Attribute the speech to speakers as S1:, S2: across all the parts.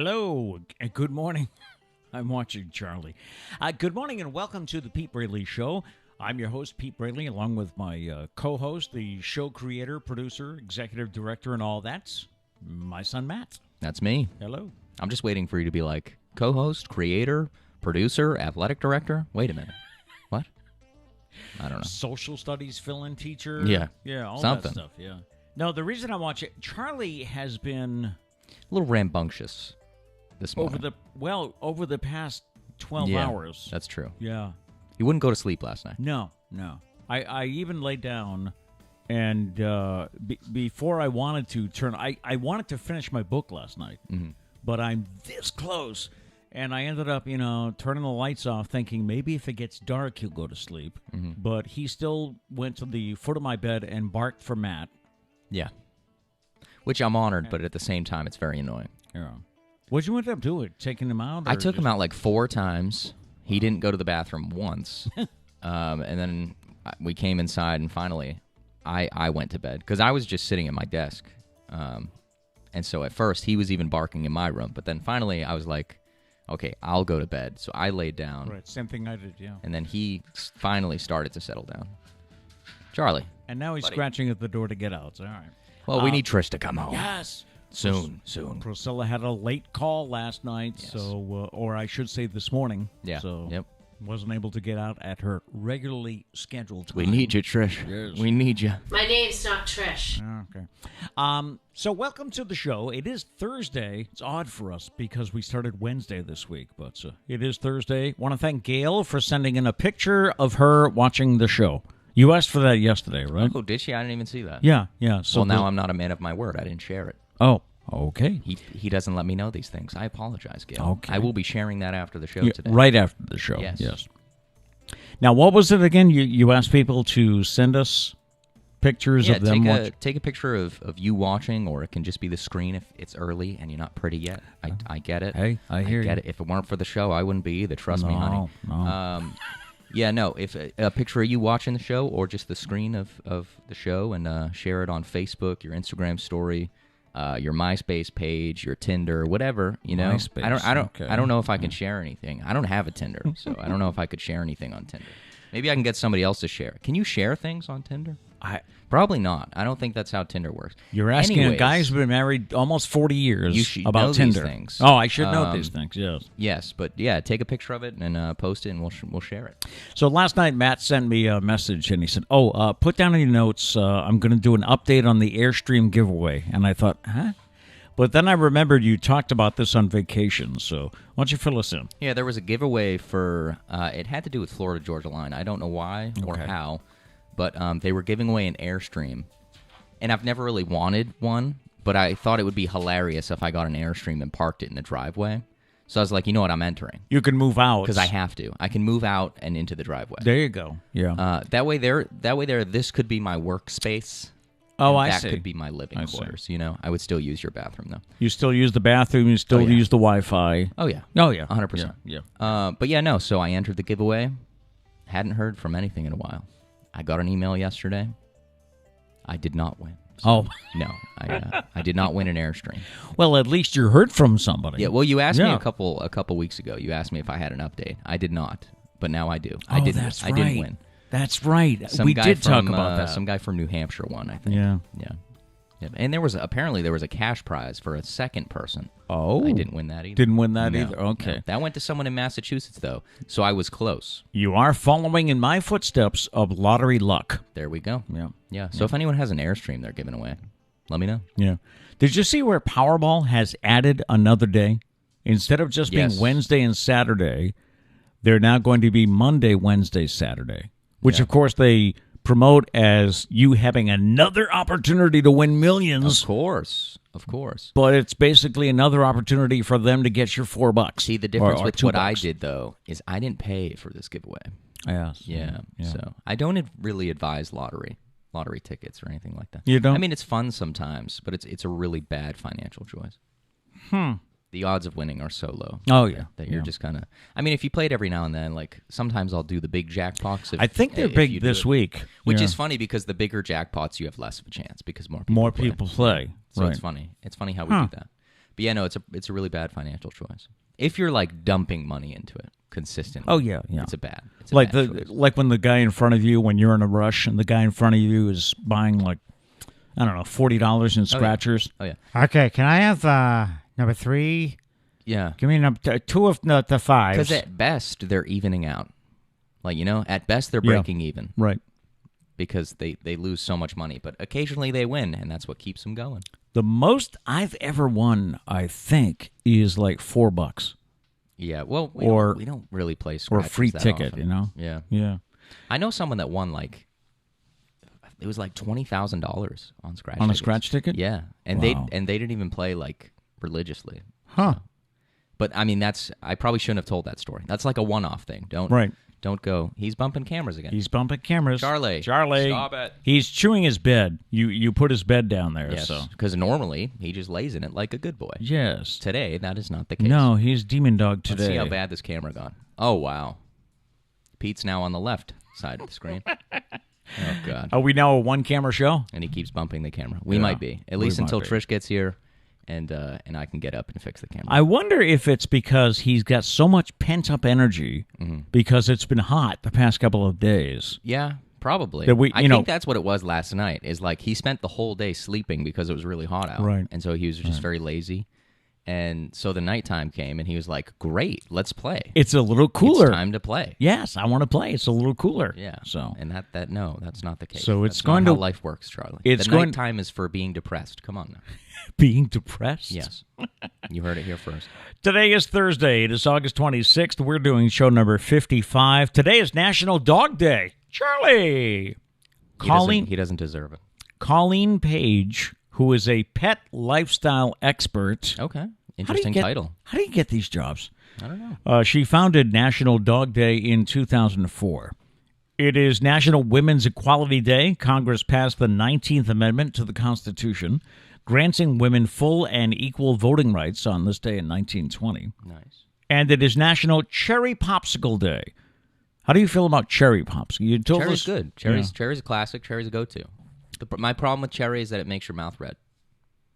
S1: Hello, and good morning. I'm watching Charlie. Good morning and welcome to the Pete Braley Show. I'm your host, Pete Braley, along with my co-host, the show creator, producer, executive director, and all that's my son, Matt.
S2: That's me.
S1: Hello.
S2: I'm just waiting for you to be like, co-host, creator, producer, athletic director. Wait a minute. What? I don't know.
S1: Social studies fill-in teacher.
S2: Yeah,
S1: all
S2: something.
S1: that stuff, yeah. No, the reason I watch it, Charlie has been...
S2: A little rambunctious this morning.
S1: Over the past 12 hours.
S2: That's true.
S1: Yeah.
S2: You wouldn't go to sleep last night.
S1: No. I even laid down, and before I wanted to turn, I wanted to finish my book last night, but I'm this close, and I ended up, turning the lights off, thinking maybe if it gets dark, he'll go to sleep. But he still went to the foot of my bed and barked for Matt.
S2: Yeah. Which I'm honored, but at the same time, it's very annoying.
S1: Yeah. What'd you end up doing? Taking him out?
S2: I took him out like 4 times. He didn't go to the bathroom once. And then we came inside, and finally, I went to bed. Because I was just sitting at my desk. And so at first, he was even barking in my room. But then finally, I was like, okay, I'll go to bed. So I laid down.
S1: Right, same thing I did, yeah.
S2: And then he finally started to settle down. Charlie.
S1: And now he's scratching at the door to get out. So, all right.
S2: Well, we need Trish to come home.
S1: Yes.
S2: Soon.
S1: Priscilla had a late call last night, so or I should say this morning.
S2: Yeah.
S1: So wasn't able to get out at her regularly scheduled time.
S2: We need you, Trish.
S1: Yes.
S2: We need you.
S3: My name's not Trish.
S1: Okay. So welcome to the show. It is Thursday. It's odd for us because we started Wednesday this week, but it is Thursday. Want to thank Gail for sending in a picture of her watching the show. You asked for that yesterday, right?
S2: Oh, did she? I didn't even see that.
S1: Yeah.
S2: So now I'm not a man of my word. I didn't share it.
S1: Oh, okay.
S2: He doesn't let me know these things. I apologize, Gail.
S1: Okay.
S2: I will be sharing that after the show today.
S1: Right after the show.
S2: Yes.
S1: Now, what was it again? You asked people to send us pictures of them watching?
S2: Take a picture of you watching, or it can just be the screen if it's early and you're not pretty yet. I get it.
S1: Hey, I hear
S2: get
S1: you.
S2: it. If it weren't for the show, I wouldn't be either. Trust me, honey.
S1: No.
S2: If a picture of you watching the show or just the screen of the show, and share it on Facebook, your Instagram story, your MySpace page, your Tinder, whatever,
S1: MySpace,
S2: I don't know if I can share anything. I don't have a Tinder, so I don't know if I could share anything on Tinder. Maybe I can get somebody else to share. Can you share things on Tinder? Probably not. I don't think that's how Tinder works.
S1: You're asking a guy who's been married almost 40 years
S2: you should
S1: about
S2: know
S1: Tinder.
S2: These things.
S1: Oh, I should know these things, yes.
S2: Yes, but take a picture of it and post it, and we'll share it.
S1: So last night, Matt sent me a message, and he said, put down in your notes, I'm going to do an update on the Airstream giveaway. And I thought, huh? But then I remembered you talked about this on vacation, so why don't you fill us in?
S2: Yeah, there was a giveaway for, it had to do with Florida-Georgia line. I don't know why or how, but they were giving away an Airstream. And I've never really wanted one, but I thought it would be hilarious if I got an Airstream and parked it in the driveway. So I was like, you know what, I'm entering.
S1: You can move out.
S2: Because I have to. I can move out and into the driveway.
S1: There you go. Yeah.
S2: That way, this could be my workspace.
S1: Oh, I see.
S2: That could be my living quarters. I would still use your bathroom, though.
S1: You still use the bathroom. You still use the Wi-Fi.
S2: Oh, yeah.
S1: 100%.
S2: Yeah. But yeah, no. So I entered the giveaway. Hadn't heard from anything in a while. I got an email yesterday. I did not win. So, no, I did not win an Airstream.
S1: Well, at least you heard from somebody.
S2: Yeah. Well, you asked me a couple weeks ago. You asked me if I had an update. I did not, but now I do. I didn't.
S1: That's
S2: right. I didn't win.
S1: That's right. We did talk about that.
S2: Some guy from New Hampshire won, I think.
S1: Yeah.
S2: And there was a cash prize for a second person.
S1: Oh.
S2: I didn't win that either.
S1: Didn't win that either. Okay.
S2: No. That went to someone in Massachusetts, though, so I was close.
S1: You are following in my footsteps of lottery luck.
S2: There we go.
S1: Yeah.
S2: So if anyone has an Airstream they're giving away, let me know.
S1: Yeah. Did you see where Powerball has added another day? Instead of just being Wednesday and Saturday, they're now going to be Monday, Wednesday, Saturday, which, of course, they promote as you having another opportunity to win millions.
S2: Of course.
S1: But it's basically another opportunity for them to get your $4.
S2: See, the difference with what I did, though, is I didn't pay for this giveaway.
S1: Yes.
S2: Yeah. So I don't really advise lottery tickets or anything like that.
S1: You don't?
S2: I mean, it's fun sometimes, but it's a really bad financial choice. The odds of winning are so low.
S1: Oh, yeah.
S2: That you're just kind of... I mean, if you play it every now and then, like, sometimes I'll do the big jackpots.
S1: I think they're big this week.
S2: Which is funny because the bigger jackpots, you have less of a chance because more people play.
S1: So
S2: it's funny. It's funny how we do that. But yeah, no, it's a really bad financial choice. If you're like dumping money into it consistently.
S1: Oh yeah.
S2: It's a bad choice.
S1: Like when the guy in front of you, when you're in a rush, and the guy in front of you is buying like, I don't know, $40 in scratchers.
S2: Oh yeah.
S3: Okay, can I have number 3?
S2: Yeah.
S3: Give me number 2 of the 5s.
S2: Because at best they're evening out. Like, at best they're breaking even.
S1: Right.
S2: Because they lose so much money, but occasionally they win, and that's what keeps them going.
S1: The most I've ever won, I think, is like $4.
S2: Yeah, well, we don't really play
S1: Or
S2: scratches
S1: a free
S2: that
S1: ticket,
S2: often.
S1: Yeah.
S2: Yeah. I know someone that won it was like $20,000 on scratch
S1: On a
S2: tickets.
S1: scratch ticket?
S2: Yeah, and
S1: Wow.
S2: they didn't even play like religiously.
S3: Huh.
S2: But I mean, I probably shouldn't have told that story. That's like a one-off thing. Don't go. He's bumping cameras again.
S1: He's bumping cameras.
S2: Charlie,
S1: stop
S2: it.
S1: He's chewing his bed. You put his bed down there.
S2: Yes,
S1: So
S2: because normally he just lays in it like a good boy.
S1: yes.
S2: Today, that is not the case.
S1: No, he's demon dog today.
S2: Let's see how bad this camera got. Oh, wow. Pete's now on the left side of the screen. Oh, God.
S1: Are we now a one-camera show?
S2: And he keeps bumping the camera. We
S1: Yeah,
S2: might be. At
S1: we
S2: least
S1: might
S2: until
S1: be.
S2: Trish gets here and I can get up and fix the camera.
S1: I wonder if it's because he's got so much pent-up energy because it's been hot the past couple of days.
S2: Yeah, probably.
S1: That we-
S2: I
S1: you know-
S2: think that's what it was last night, is like he spent the whole day sleeping because it was really hot out.
S1: Right.
S2: And so he was just very lazy. And so the nighttime came, and he was like, great, let's play.
S1: It's a little cooler.
S2: It's time to play.
S1: Yes, I want to play. It's a little cooler.
S2: Yeah.
S1: So
S2: And no, that's not the case.
S1: So it's
S2: That's
S1: going
S2: not
S1: to-
S2: how life works, Charlie.
S1: it's
S2: the
S1: going-
S2: nighttime is for being depressed. Come on now.
S1: being depressed.
S2: Yes. You heard it here first.
S1: Today is Thursday. It is August 26th. We're doing show number 55. Today is National Dog Day. Charlie.
S2: He doesn't deserve it.
S1: Colleen Page, who is a pet lifestyle expert.
S2: Okay.
S1: How do you
S2: Interesting
S1: get-
S2: title.
S1: How do you get these jobs?
S2: I don't know.
S1: She founded National Dog Day in 2004. It is National Women's Equality Day. Congress passed the 19th Amendment to the Constitution, granting women full and equal voting rights on this day in 1920.
S2: Nice.
S1: And it is National Cherry Popsicle Day. How do you feel about cherry pops? You told
S2: Cherry's
S1: us-
S2: good. Cherry's a classic. Cherry's a go-to. My problem with cherry is that it makes your mouth red.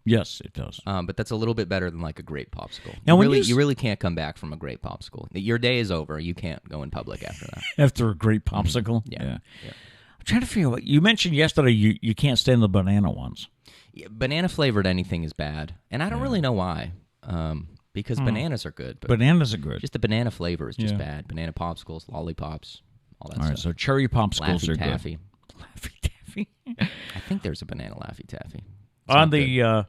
S1: Yes, it does.
S2: But that's a little bit better than like a grape popsicle.
S1: Now, when
S2: you really can't come back from a grape popsicle. Your day is over. You can't go in public after that.
S1: After a great popsicle?
S2: Yeah.
S1: I'm trying to figure out. You mentioned yesterday you can't stand the banana ones.
S2: Yeah, banana flavored anything is bad, and I don't really know why. Because bananas are good, but
S1: Bananas are good.
S2: just the banana flavor is just
S1: Yeah.
S2: bad. Banana popsicles, lollipops, all that
S1: All right,
S2: stuff.
S1: so cherry popsicles
S2: Laffy
S1: are
S2: Taffy.
S1: good. Laffy Taffy.
S2: I think there's a banana Laffy Taffy. It's
S1: On
S2: not good.
S1: the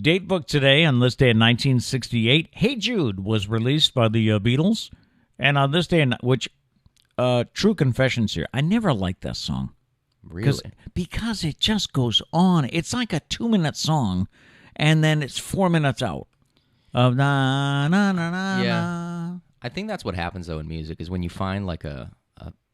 S1: date book today, on this day in 1968, Hey Jude was released by the Beatles. And on this day, which, true confessions here, I never liked that song.
S2: Really?
S1: Because it just goes on. It's like a 2-minute song, and then it's 4 minutes out. Of na na na na.
S2: Yeah.
S1: na.
S2: I think that's what happens though in music is when you find like a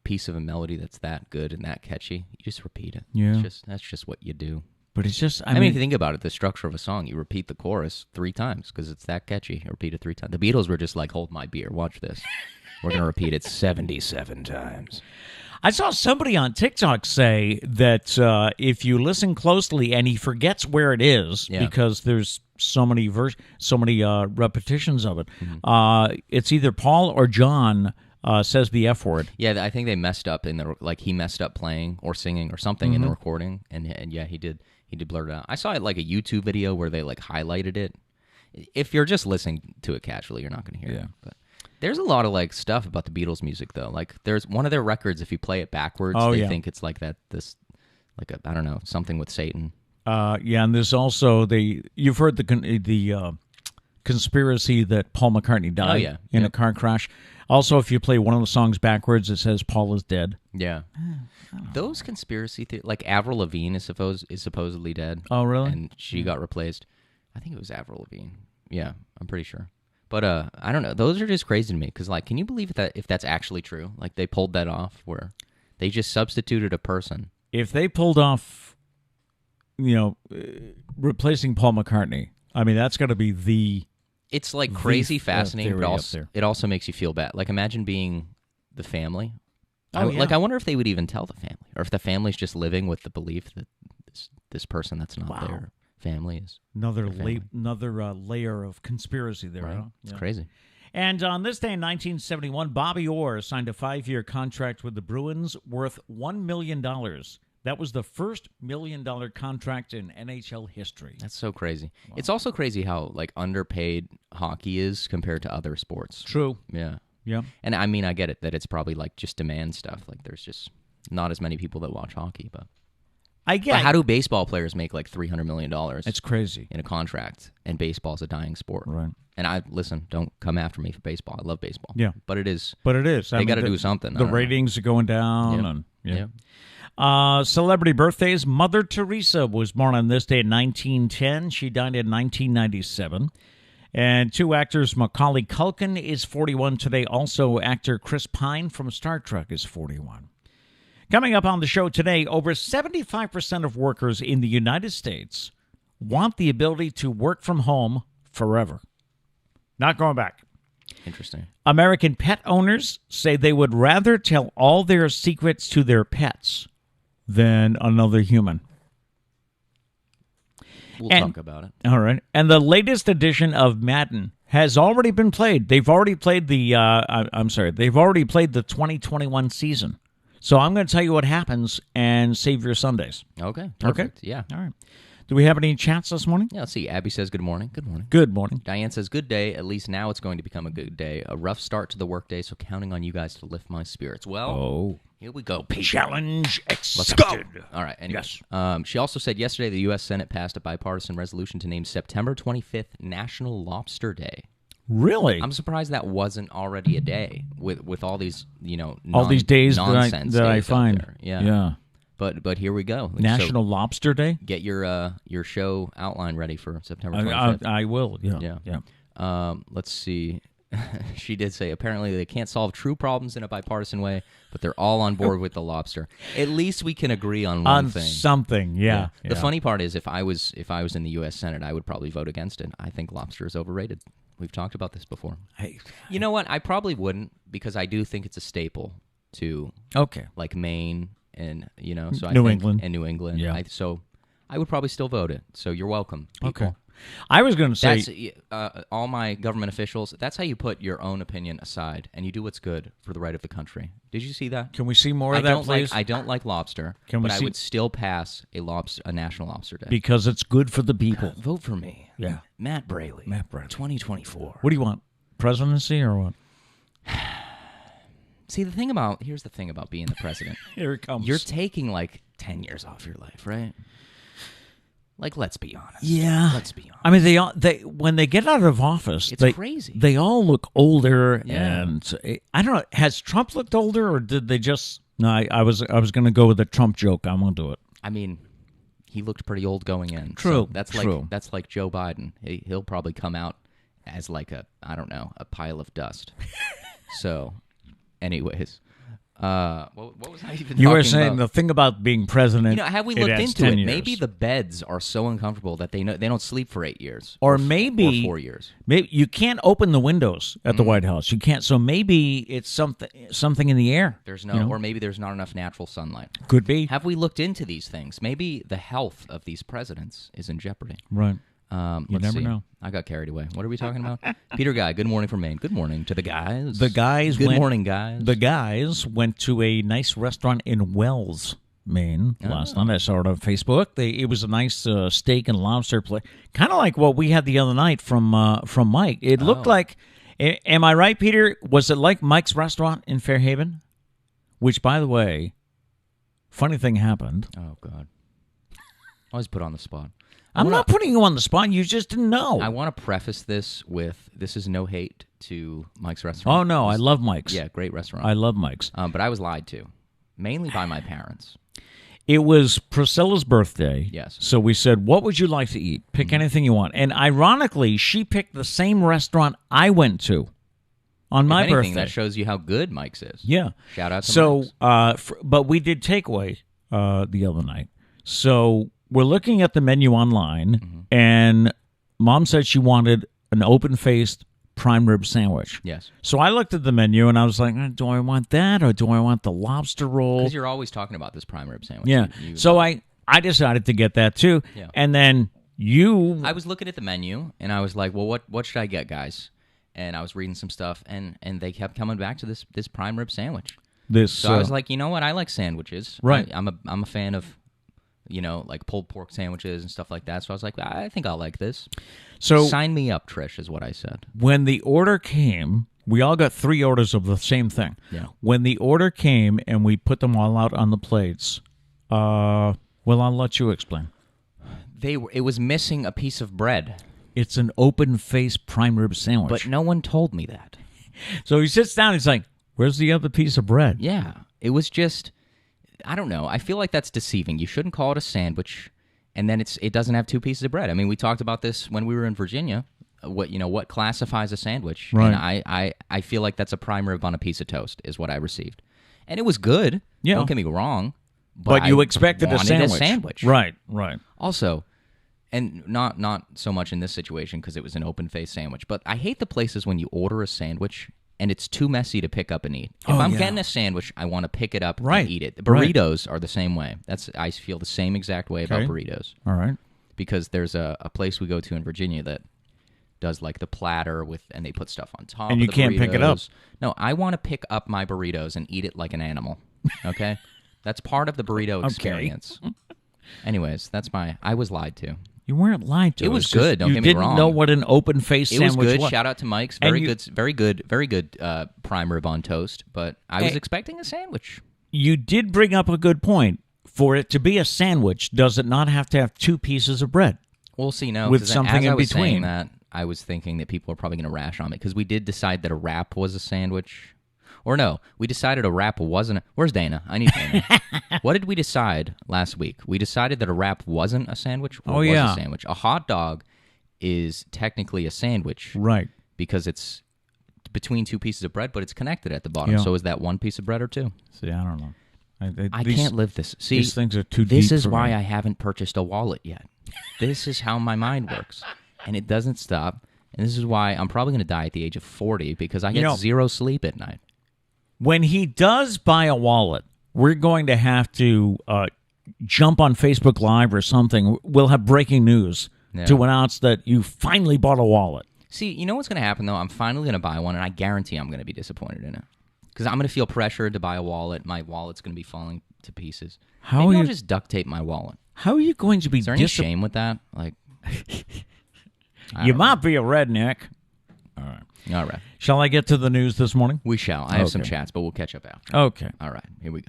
S2: piece of a melody that's that good and that catchy, you just repeat it.
S1: Yeah.
S2: That's just what you do.
S1: But it's just,
S2: I mean, if you think about it, the structure of a song, you repeat the chorus 3 times because it's that catchy. You repeat it 3 times. The Beatles were just like, hold my beer, watch this. We're going to repeat it 77 times.
S1: I saw somebody on TikTok say that if you listen closely and he forgets where it is because there's so many repetitions of it, it's either Paul or John says the F word.
S2: Yeah, I think they messed up he messed up playing or singing or something in the recording, and yeah, he did blurt it out. I saw it like a YouTube video where they like highlighted it. If you're just listening to it casually, you're not going to hear it. But there's a lot of like stuff about the Beatles music though. Like there's one of their records, if you play it backwards, they think it's like I don't know, something with Satan.
S1: And there's also you've heard the conspiracy that Paul McCartney died in a car crash. Also, if you play one of the songs backwards, it says Paul is dead.
S2: Yeah. Those conspiracy theories, like Avril Lavigne is supposedly dead.
S1: Oh, really?
S2: And she got replaced. I think it was Avril Lavigne. Yeah, I'm pretty sure. But I don't know. Those are just crazy to me because, like, can you believe if that's actually true? Like, they pulled that off where they just substituted a person.
S1: If they pulled off, replacing Paul McCartney, I mean, that's got to be the...
S2: It's like crazy fascinating, but
S1: theory
S2: it also makes you feel bad. Like, imagine being the family.
S1: Oh,
S2: Like, I wonder if they would even tell the family, or if the family's just living with the belief that this person that's not there family is.
S1: Another
S2: family.
S1: layer of conspiracy there.
S2: Right.
S1: Huh?
S2: It's
S1: Yeah.
S2: crazy.
S1: And on this day in 1971, Bobby Orr signed a 5-year contract with the Bruins worth $1 million. That was the first $1 million contract in NHL history.
S2: That's so crazy. Wow. It's also crazy how like underpaid hockey is compared to other sports.
S1: True.
S2: Yeah.
S1: Yeah.
S2: And I mean, I get it that it's probably like just demand stuff. Like there's just not as many people that watch hockey, but how do baseball players make like $300 million?
S1: It's crazy.
S2: In a contract, and baseball's a dying sport.
S1: Right.
S2: And don't come after me for baseball. I love baseball.
S1: Yeah.
S2: But it is.
S1: They
S2: got to do something.
S1: The ratings are going down.
S2: Yep.
S1: And, celebrity birthdays. Mother Teresa was born on this day in 1910. She died in 1997. And 2 actors, Macaulay Culkin is 41 today. Also, actor Chris Pine from Star Trek is 41. Coming up on the show today, over 75% of workers in the United States want the ability to work from home forever. Not going back.
S2: Interesting.
S1: American pet owners say they would rather tell all their secrets to their pets than another human.
S2: We'll talk about it.
S1: All right. And the latest edition of Madden has already been played. They've already played the they've already played the 2021 season. So I'm going to tell you what happens and save your Sundays.
S2: Okay. Perfect.
S1: Okay.
S2: Yeah.
S1: All right. Do we have any chats this morning?
S2: Yeah, let's see. Abby says good morning. Good morning.
S1: Good morning.
S2: Diane says good day. At least now it's going to become a good day. A rough start to the workday, so counting on you guys to lift my spirits. Well, here we go.
S1: Challenge accepted.
S2: Let's go. All right. Anyways.
S1: Yes.
S2: She also said yesterday the U.S. Senate passed a bipartisan resolution to name September 25th National Lobster Day.
S1: Really?
S2: I'm surprised that wasn't already a day with all these,
S1: all these days
S2: nonsense
S1: that I
S2: days out
S1: find.
S2: there. Yeah.
S1: Yeah.
S2: But here we go.
S1: National Lobster Day?
S2: Get your show outline ready for September 25th.
S1: I will. Yeah.
S2: Let's see. She did say apparently they can't solve true problems in a bipartisan way, but they're all on board with the lobster. At least we can agree on one thing.
S1: Something. Yeah.
S2: The funny part is if I was in the U.S. Senate, I would probably vote against it. I think lobster is overrated. We've talked about this before. You know what? I probably wouldn't because I do think it's a staple to like Maine and New England.
S1: Yeah.
S2: So I would probably still vote it. So you're welcome, people.
S1: Okay. I was going to say
S2: all my government officials. That's how you put your own opinion aside and you do what's good for the right of the country. Did you see that?
S1: Can we see more of that, please?
S2: I don't like lobster, I would still pass a National Lobster Day
S1: because it's good for the people.
S2: Vote for me.
S1: Yeah,
S2: Matt Braley. 2024.
S1: What do you want? Presidency or what?
S2: See, here's the thing about being the president.
S1: Here it comes.
S2: You're taking like 10 years off your life, right? Like, let's be honest.
S1: Yeah.
S2: Let's be honest.
S1: I mean, they when they get out of office,
S2: it's crazy.
S1: They all look older,
S2: yeah.
S1: And I don't know. Has Trump looked older, or did they just? No, I was going to go with a Trump joke. I won't do it.
S2: I mean, he looked pretty old going in.
S1: True.
S2: So that's like Joe Biden. He'll probably come out as like a pile of dust. So, anyways. What was I even talking about?
S1: You were saying the thing about being president.
S2: Have we looked into it?
S1: Years.
S2: Maybe the beds are so uncomfortable that they don't sleep for 8 years,
S1: or maybe
S2: 4 years.
S1: Maybe you can't open the windows at the White House. You can't. So maybe it's something in the air.
S2: There's no, or maybe there's not enough natural sunlight.
S1: Could be.
S2: Have we looked into these things? Maybe the health of these presidents is in jeopardy.
S1: Right.
S2: You
S1: never know.
S2: I got carried away. What are we talking about? Peter Guy, good morning from Maine. Good morning to the guys.
S1: The guys.
S2: Good morning, guys.
S1: The guys went to a nice restaurant in Wells, Maine last night. I saw it on Facebook. It was a nice steak and lobster plate, kind of like what we had the other night from Mike. It looked like. Am I right, Peter? Was it like Mike's restaurant in Fairhaven? Which, by the way, funny thing happened.
S2: Oh God! Always put on the spot.
S1: I'm not putting you on the spot. You just didn't know.
S2: I want to preface this with this is no hate to Mike's restaurant.
S1: Oh, no. I love Mike's.
S2: Yeah, great restaurant.
S1: I love Mike's.
S2: But I was lied to, mainly by my parents.
S1: It was Priscilla's birthday.
S2: Yes.
S1: So we said, what would you like to eat? Pick anything you want. And ironically, she picked the same restaurant I went to on my birthday.
S2: That shows you how good Mike's is.
S1: Yeah.
S2: Shout out to Mike's.
S1: But we did takeaway the other night. So we're looking at the menu online, and Mom said she wanted an open-faced prime rib sandwich.
S2: Yes.
S1: So I looked at the menu, and I was like, do I want that, or do I want the lobster roll?
S2: Because you're always talking about this prime rib sandwich.
S1: Yeah. So I decided to get that, too.
S2: Yeah.
S1: And then
S2: I was looking at the menu, and I was like, well, what should I get, guys? And I was reading some stuff, and they kept coming back to this prime rib sandwich. So I was like, you know what? I like sandwiches.
S1: Right.
S2: I'm a fan of, like pulled pork sandwiches and stuff like that. So I was like, I think I'll like this.
S1: So
S2: sign me up, Trish, is what I said.
S1: when the order came, we all got 3 orders of the same thing.
S2: Yeah.
S1: When the order came and we put them all out on the plates, well, I'll let you explain.
S2: It was missing a piece of bread,
S1: It's an open-faced prime rib sandwich.
S2: but no one told me that.
S1: So he sits down. He's like, "Where's the other piece of bread?"
S2: Yeah, it was just, I don't know. I feel like that's deceiving. You shouldn't call it a sandwich, and then it doesn't have 2 pieces of bread. I mean, we talked about this when we were in Virginia. What classifies a sandwich?
S1: Right.
S2: And I feel like that's a prime rib on a piece of toast is what I received, and it was good.
S1: Yeah.
S2: Don't get me wrong,
S1: But you
S2: I
S1: expected a
S2: wanted
S1: sandwich. Right.
S2: Also, and not so much in this situation because it was an open-faced sandwich, but I hate the places when you order a sandwich and it's too messy to pick up and eat. If I'm getting a sandwich, I want to pick it up and eat it. The burritos are the same way. I feel the same exact way about burritos.
S1: All right.
S2: Because there's a place we go to in Virginia that does like the platter and they put stuff on top
S1: And
S2: of
S1: you
S2: the
S1: can't pick it up.
S2: burritos. No, I want to pick up my burritos and eat it like an animal. Okay? That's part of the burrito experience. Anyways, I was lied to.
S1: You weren't lied to.
S2: It was good. Don't
S1: you
S2: get me wrong.
S1: didn't know what an open-faced
S2: It
S1: sandwich
S2: was good.
S1: was.
S2: Shout out to Mike's. Very good prime rib on toast. But I was expecting a sandwich.
S1: You did bring up a good point. For it to be a sandwich, does it not have to have 2 pieces of bread?
S2: We'll see. No,
S1: With
S2: 'cause
S1: something
S2: as
S1: in
S2: I was
S1: between.
S2: saying that, I was thinking that people are probably going to rash on me because we did decide that a wrap was a sandwich. Or no, we decided a wrap wasn't. Where's Dana? I need Dana. What did we decide last week? We decided that a wrap wasn't a sandwich or was a sandwich. A hot dog is technically a sandwich.
S1: Right.
S2: Because it's between 2 pieces of bread, but it's connected at the bottom.
S1: Yeah.
S2: So is that 1 piece of bread or 2?
S1: See, I don't know.
S2: I can't live this. See,
S1: these things are too deep.
S2: This is
S1: for
S2: why
S1: me.
S2: I haven't purchased a wallet yet. This is how my mind works. And it doesn't stop. And this is why I'm probably going to die at the age of 40 because I get 0 sleep at night.
S1: When he does buy a wallet, we're going to have to jump on Facebook Live or something. We'll have breaking news to announce that you finally bought a wallet.
S2: See, you know what's going to happen, though? I'm finally going to buy one, and I guarantee I'm going to be disappointed in it. Because I'm going to feel pressured to buy a wallet. My wallet's going to be falling to pieces. Maybe I'll just duct tape my wallet.
S1: How are you going to be
S2: Is there any shame with that? Like,
S1: you might be a redneck. All right. Shall I get to the news this morning?
S2: We shall. I have some chats, but we'll catch up after.
S1: Okay.
S2: All right. Here we go.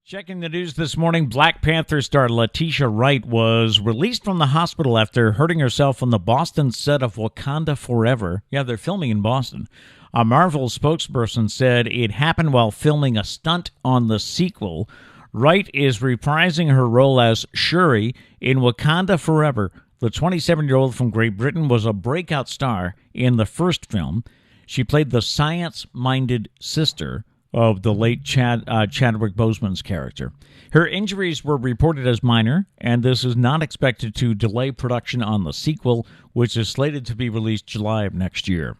S1: Checking the news this morning, Black Panther star Letitia Wright was released from the hospital after hurting herself on the Boston set of Wakanda Forever. Yeah, they're filming in Boston. A Marvel spokesperson said it happened while filming a stunt on the sequel. Wright is reprising her role as Shuri in Wakanda Forever. The 27-year-old from Great Britain was a breakout star in the first film. She played the science-minded sister of the late Chadwick Boseman's character. Her injuries were reported as minor, and this is not expected to delay production on the sequel, which is slated to be released July of next year.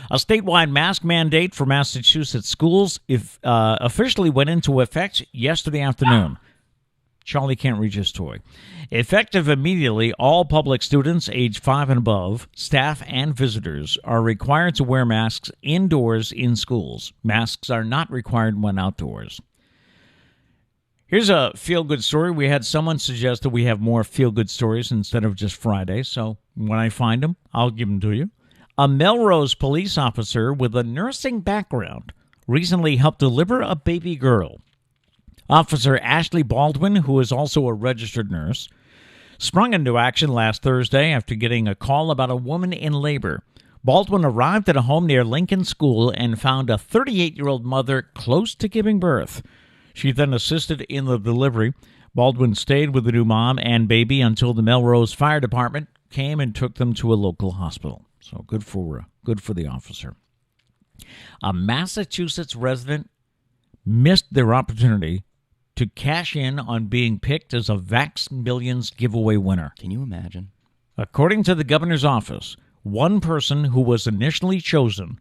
S1: A statewide mask mandate for Massachusetts schools officially went into effect yesterday afternoon. Charlie can't reach his toy. Effective immediately, all public students age 5 and above, staff and visitors, are required to wear masks indoors in schools. Masks are not required when outdoors. Here's a feel-good story. We had someone suggest that we have more feel-good stories instead of just Fridays, so when I find them, I'll give them to you. A Melrose police officer with a nursing background recently helped deliver a baby girl. Officer Ashley Baldwin, who is also a registered nurse, sprung into action last Thursday after getting a call about a woman in labor. Baldwin arrived at a home near Lincoln School and found a 38-year-old mother close to giving birth. She then assisted in the delivery. Baldwin stayed with the new mom and baby until the Melrose Fire Department came and took them to a local hospital. So good for the officer. A Massachusetts resident missed their opportunity to cash in on being picked as a Vax Millions giveaway winner.
S2: Can you imagine?
S1: According to the governor's office, one person who was initially chosen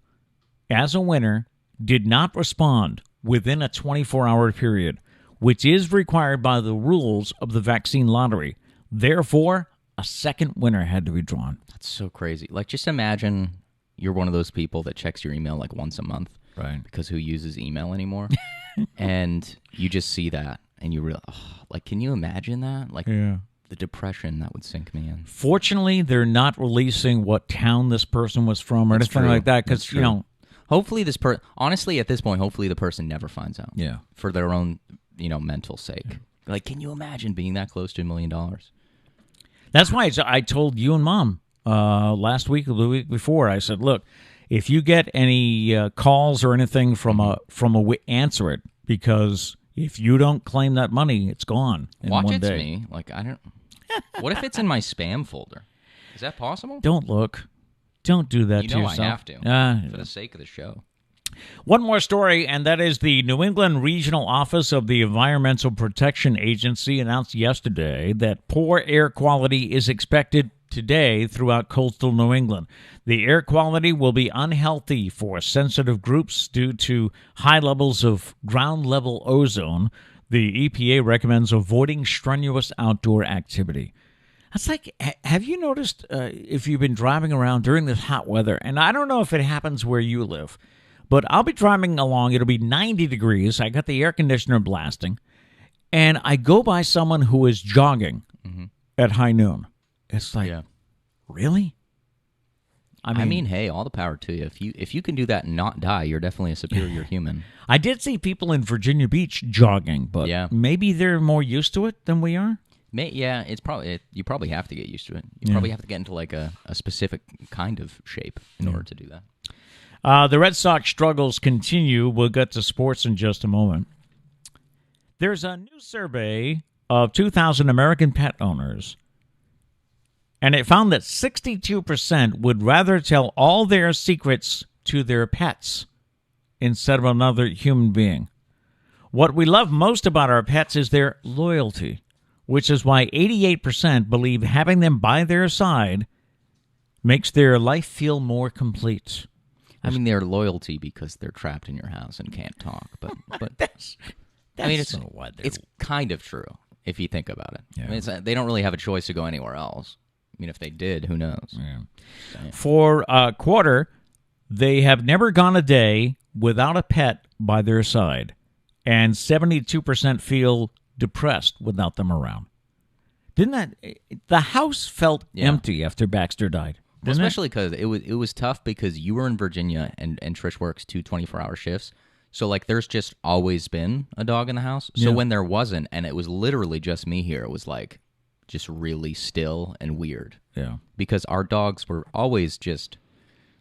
S1: as a winner did not respond within a 24-hour period, which is required by the rules of the vaccine lottery. Therefore, a second winner had to be drawn.
S2: That's so crazy. Like, just imagine you're one of those people that checks your email like once a month.
S1: Right.
S2: Because who uses email anymore? And you just see that, and you realize, like, can you imagine that? Like, the depression that would sink me in.
S1: Fortunately, they're not releasing what town this person was from or anything like that, because, you know.
S2: Hopefully this person, honestly, at this point, hopefully the person never finds out.
S1: Yeah.
S2: For their own, mental sake. Yeah. Like, can you imagine being that close to $1 million?
S1: That's why I told you and Mom last week or the week before. I said, look, if you get any calls or anything from answer it, because if you don't claim that money, it's gone in
S2: Watch
S1: one
S2: it's
S1: day.
S2: me. Like, I don't. What if it's in my spam folder? Is that possible?
S1: Don't look. Don't do that to yourself.
S2: I have to. For the sake of the show.
S1: One more story, and that is the New England Regional Office of the Environmental Protection Agency announced yesterday that poor air quality is expected today throughout coastal New England. The air quality will be unhealthy for sensitive groups due to high levels of ground-level ozone. The EPA recommends avoiding strenuous outdoor activity. It's like, have you noticed if you've been driving around during this hot weather, and I don't know if it happens where you live, but I'll be driving along, it'll be 90 degrees, I got the air conditioner blasting, and I go by someone who is jogging at high noon. It's like, really?
S2: I mean, hey, all the power to you. If you can do that and not die, you're definitely a superior human.
S1: I did see people in Virginia Beach jogging, but maybe they're more used to it than we are.
S2: It's probably you probably have to get used to it. You probably have to get into like a specific kind of shape in order to do that.
S1: The Red Sox struggles continue. We'll get to sports in just a moment. There's a new survey of 2,000 American pet owners, and it found that 62% would rather tell all their secrets to their pets instead of another human being. What we love most about our pets is their loyalty, which is why 88% believe having them by their side makes their life feel more complete.
S2: I mean, their loyalty because they're trapped in your house and can't talk, but
S1: that's
S2: I mean, it's kind of true if you think about it. Yeah. I mean, they don't really have a choice to go anywhere else. I mean, if they did, who knows?
S1: Yeah. For a quarter, they have never gone a day without a pet by their side, and 72% feel depressed without them around. The house felt empty after Baxter died?
S2: Especially because it was tough because you were in Virginia and Trish works 2 24-hour shifts. So, like, there's just always been a dog in the house. So when there wasn't, and it was literally just me here, it was, like, just really still and weird.
S1: Yeah.
S2: Because our dogs were always just,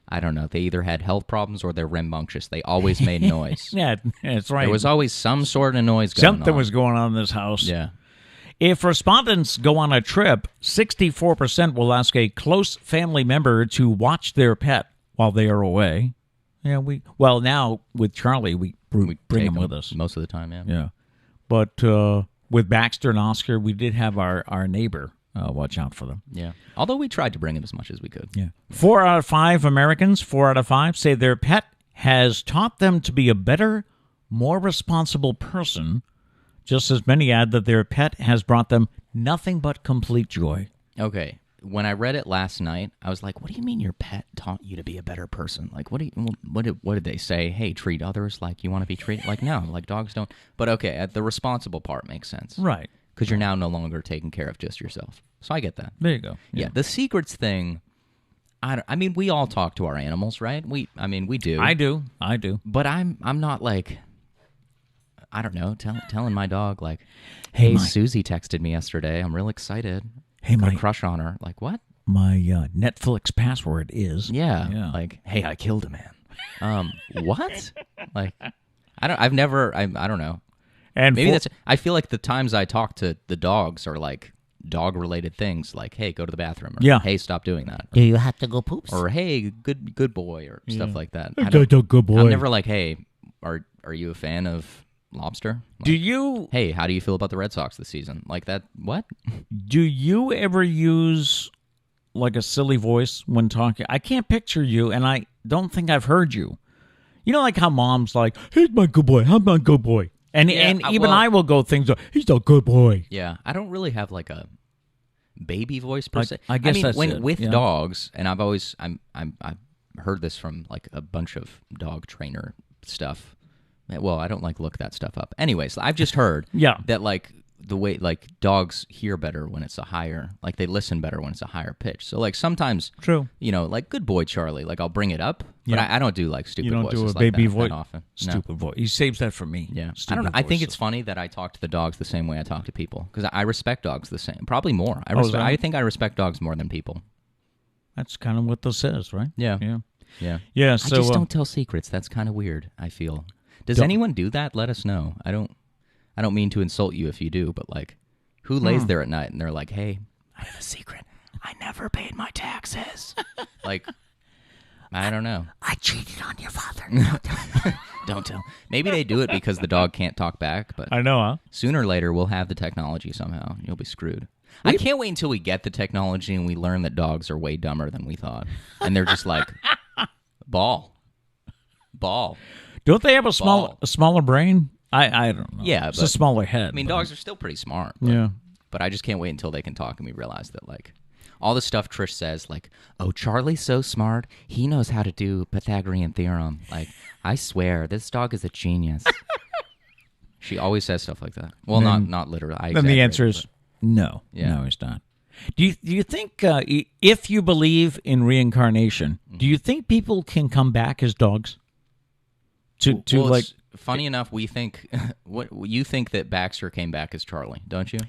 S2: I don't know, they either had health problems or they're rambunctious. They always made noise.
S1: Yeah, that's right.
S2: There was always some sort of noise going on.
S1: Something was going on in this house.
S2: Yeah.
S1: If respondents go on a trip, 64% will ask a close family member to watch their pet while they are away. Yeah, now with Charlie, we bring him with us
S2: most of the time.
S1: Yeah. But with Baxter and Oscar, we did have our neighbor watch out for them.
S2: Yeah. Although we tried to bring him as much as we could.
S1: Yeah. 4 out of 5 Americans, 4 out of 5 say their pet has taught them to be a better, more responsible person. Just as many add that their pet has brought them nothing but complete joy.
S2: Okay. When I read it last night, I was like, what do you mean your pet taught you to be a better person? Like, what did they say? Hey, treat others like you want to be treated? Like, no, like dogs don't. But okay, the responsible part makes sense.
S1: Right.
S2: Because you're now no longer taking care of just yourself. So I get that.
S1: There you go.
S2: Yeah, the secrets thing, I mean, we all talk to our animals, right? We do.
S1: I do.
S2: But I'm not like, I don't know, telling my dog, like, hey, Susie texted me yesterday. I'm real excited.
S1: Hey,
S2: my crush on her. Like, what?
S1: My Netflix password is.
S2: Yeah. Like, hey, I killed a man. What? Like, I don't know. And maybe I feel like the times I talk to the dogs are like dog-related things, like, hey, go to the bathroom. Or, hey, stop doing that.
S3: Do you have to go poops?
S2: Or, hey, good boy, or stuff like that.
S3: Good boy.
S2: I'm never like, hey, are you a fan of lobster? Like, hey, how do you feel about the Red Sox this season? Like that, what?
S1: Do you ever use like a silly voice when talking? I can't picture you, and I don't think I've heard you. You know, like how mom's like, he's my good boy, I'm my good boy. And even I will go things like, he's a good boy.
S2: Yeah, I don't really have like baby voice per se.
S1: I guess
S2: mean,
S1: that's it.
S2: with
S1: Yeah.
S2: dogs, and I've heard this from like a bunch of dog trainer stuff. Well, I don't look that stuff up. Anyways, I've just heard
S1: Yeah.
S2: that like the way like dogs hear better when it's a higher, like they listen better when it's a higher pitch. So like sometimes,
S1: True.
S2: like good boy Charlie, like I'll bring it up, but
S1: Yeah.
S2: I don't do like stupid
S1: You don't
S2: voices
S1: do a
S2: like
S1: baby
S2: that
S1: voice.
S2: often. No.
S1: Stupid voice. He saves that for me.
S2: Yeah, I
S1: Stupid
S2: don't know. I think
S1: voice.
S2: it's funny that I talk to the dogs the same way I talk to people because I respect dogs the same, probably more.
S1: is that?
S2: I think I respect dogs more than people.
S1: That's kind of what this is, right?
S2: Yeah.
S1: Yeah.
S2: Yeah.
S1: Yeah. So
S2: I just don't tell secrets. That's kind of weird. I feel. Does anyone do that? Let us know. I don't mean to insult you if you do, but like, who lays there at night and they're like, "Hey, I have a secret. I never paid my taxes." Like, I don't know.
S3: I cheated on your father.
S2: Don't tell. Maybe they do it because the dog can't talk back, but
S1: I know, huh?
S2: sooner or later we'll have the technology somehow. You'll be screwed. I can't wait until we get the technology and we learn that dogs are way dumber than we thought, and they're just like ball.
S1: Don't they have a smaller brain? I don't know.
S2: Yeah,
S1: it's
S2: but-
S1: a smaller head.
S2: I mean,
S1: but-
S2: dogs are still pretty smart. But,
S1: Yeah.
S2: but I just can't wait until they can talk and we realize that, like, all the stuff Trish says, like, oh, Charlie's so smart. He knows how to do Pythagorean theorem. Like, I swear, this dog is a genius. She always says stuff like that. Well, not literally. I
S1: Then the
S2: exaggerate,
S1: answer is
S2: but-
S1: no.
S2: Yeah.
S1: No, he's not. Do you think if you believe in reincarnation, do you think people can come back as dogs? To
S2: Well,
S1: like
S2: it's funny enough, we think what you think that Baxter came back as Charlie, don't you?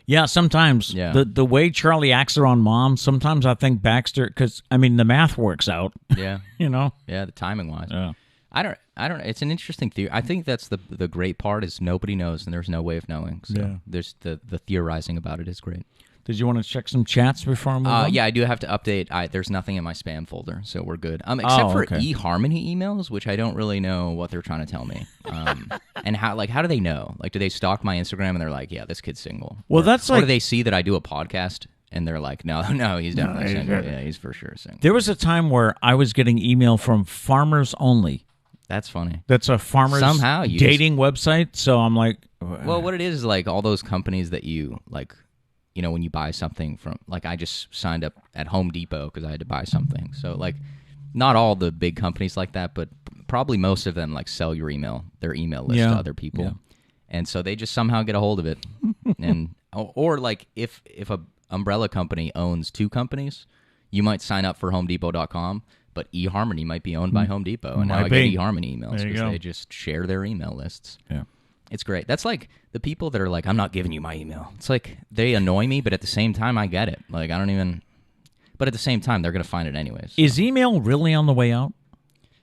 S1: yeah, sometimes
S2: Yeah.
S1: the way Charlie acts around Mom, sometimes I think Baxter because I mean the math works out.
S2: Yeah,
S1: You know.
S2: yeah. The timing wise,
S1: Yeah.
S2: I don't. It's an interesting theory. I think that's the great part is nobody knows and there's no way of knowing. So
S1: Yeah.
S2: there's the theorizing about it is great.
S1: Did you want to check some chats before I move on?
S2: Yeah, I do have to update. There's nothing in my spam folder, so we're good. Except for
S1: okay.
S2: eHarmony emails, which I don't really know what they're trying to tell me. And how do they know? Like, do they stalk my Instagram and they're like, yeah, this kid's single?
S1: Well,
S2: or,
S1: that's
S2: or
S1: like-
S2: do they see that I do a podcast and they're like, no, he's definitely single. Yeah, he's for sure single.
S1: There was a time where I was getting email from Farmers Only.
S2: That's funny.
S1: That's a farmers
S2: Somehow you
S1: dating website. So I'm like,
S2: Well, what it is like all those companies that you like, when you buy something from, like I just signed up at Home Depot because I had to buy something. So like, not all the big companies like that, but probably most of them like sell their email list
S1: Yeah.
S2: to other people,
S1: Yeah.
S2: and so they just somehow get a hold of it. And or like if a umbrella company owns two companies, you might sign up for HomeDepot.com. But eHarmony might be owned by Home Depot, and now I
S1: Might
S2: get
S1: be.
S2: eHarmony emails
S1: There you
S2: because
S1: go.
S2: they just share their email lists.
S1: yeah.
S2: It's great. That's like the people that are like, I'm not giving you my email. It's like they annoy me, but at the same time, I get it. Like, I don't even. But at the same time, they're going to find it anyways.
S1: Is email really on the way out?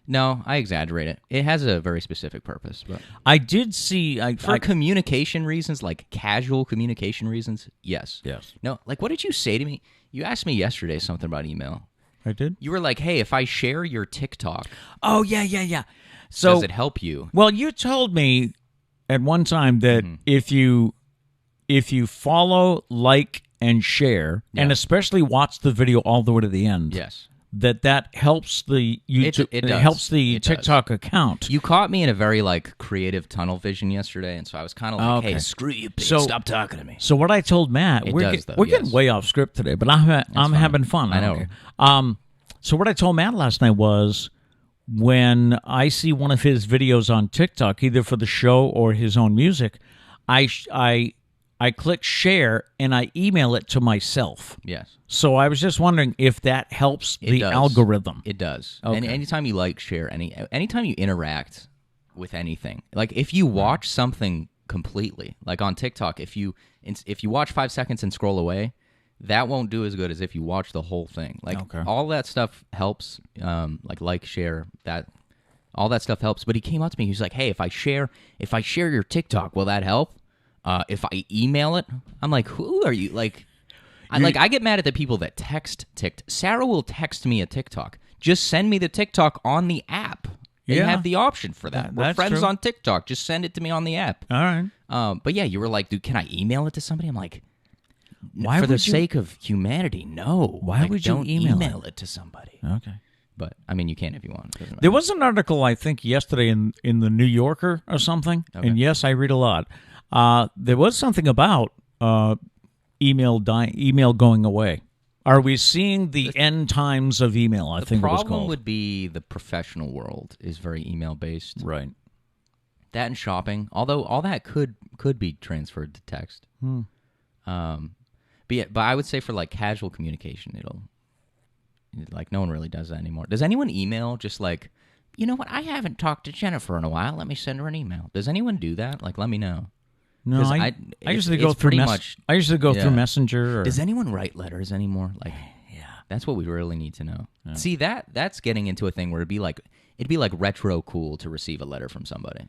S2: No, I exaggerate it. It has a very specific purpose. But
S1: I did see.
S2: for communication reasons, like casual communication reasons, yes.
S1: Yes.
S2: No, like what did you say to me? You asked me yesterday something about email.
S1: I did.
S2: You were like, hey, if I share your TikTok,
S1: Oh yeah. So
S2: does it help you?
S1: well, you told me at one time that if you follow, like, and share, and especially watch the video all the way to the end,
S2: Yes.
S1: that helps the YouTube.
S2: It does.
S1: helps the
S2: It does.
S1: TikTok account.
S2: You caught me in a very like creative tunnel vision yesterday, and so I was kind of like,
S1: Okay.
S2: hey, screw you, Pete.
S1: So-
S2: Stop talking to me.
S1: So what I told Matt,
S2: It
S1: we're
S2: does, though,
S1: we're getting
S2: yes.
S1: way off script today, but I'm
S2: fine.
S1: having fun.
S2: I
S1: don't
S2: know.
S1: care. So what I told Matt last night was when I see one of his videos on TikTok, either for the show or his own music, I click share and I email it to myself.
S2: Yes.
S1: So I was just wondering if that helps
S2: It
S1: the
S2: does.
S1: algorithm.
S2: It does.
S1: Okay.
S2: And anytime you like, share, anytime you interact with anything, like if you watch something completely, like on TikTok, if you watch 5 seconds and scroll away, that won't do as good as if you watch the whole thing. Like
S1: Okay.
S2: all that stuff helps. Like share that. All that stuff helps. But he came up to me. He was like, "Hey, if I share your TikTok, will that help? If I email it?" I'm like, "Who are you?" Like, I get mad at the people that text. Sarah will text me a TikTok. Just send me the TikTok on the app. They
S1: Yeah.
S2: have the option for that. We're
S1: That's
S2: friends
S1: true.
S2: on TikTok. Just send it to me on the app.
S1: All right.
S2: But yeah, you were like, "Dude, can I email it to somebody?" I'm like,
S1: Why
S2: for the
S1: would you-
S2: sake of humanity, no.
S1: Why
S2: Like,
S1: would you
S2: don't
S1: email
S2: it to somebody?
S1: Okay.
S2: But I mean, you can if you want. It doesn't matter.
S1: There was an article, I think, yesterday in the New Yorker or something.
S2: Okay.
S1: And yes, I read a lot. There was something about email going away? Are we seeing the end times of email? I think it was called.
S2: The problem would be the professional world is very email-based.
S1: Right.
S2: That and shopping, although all that could be transferred to text. But I would say for like casual communication, it'll like no one really does that anymore. Does anyone email just like, you know what? I haven't talked to Jennifer in a while. Let me send her an email. Does anyone do that? Like, let me know.
S1: No, I usually go through I usually go through Messenger. Or...
S2: Does anyone write letters anymore? Like, yeah, that's what we really need to know. Yeah. See, that's getting into a thing where it'd be like retro cool to receive a letter from somebody.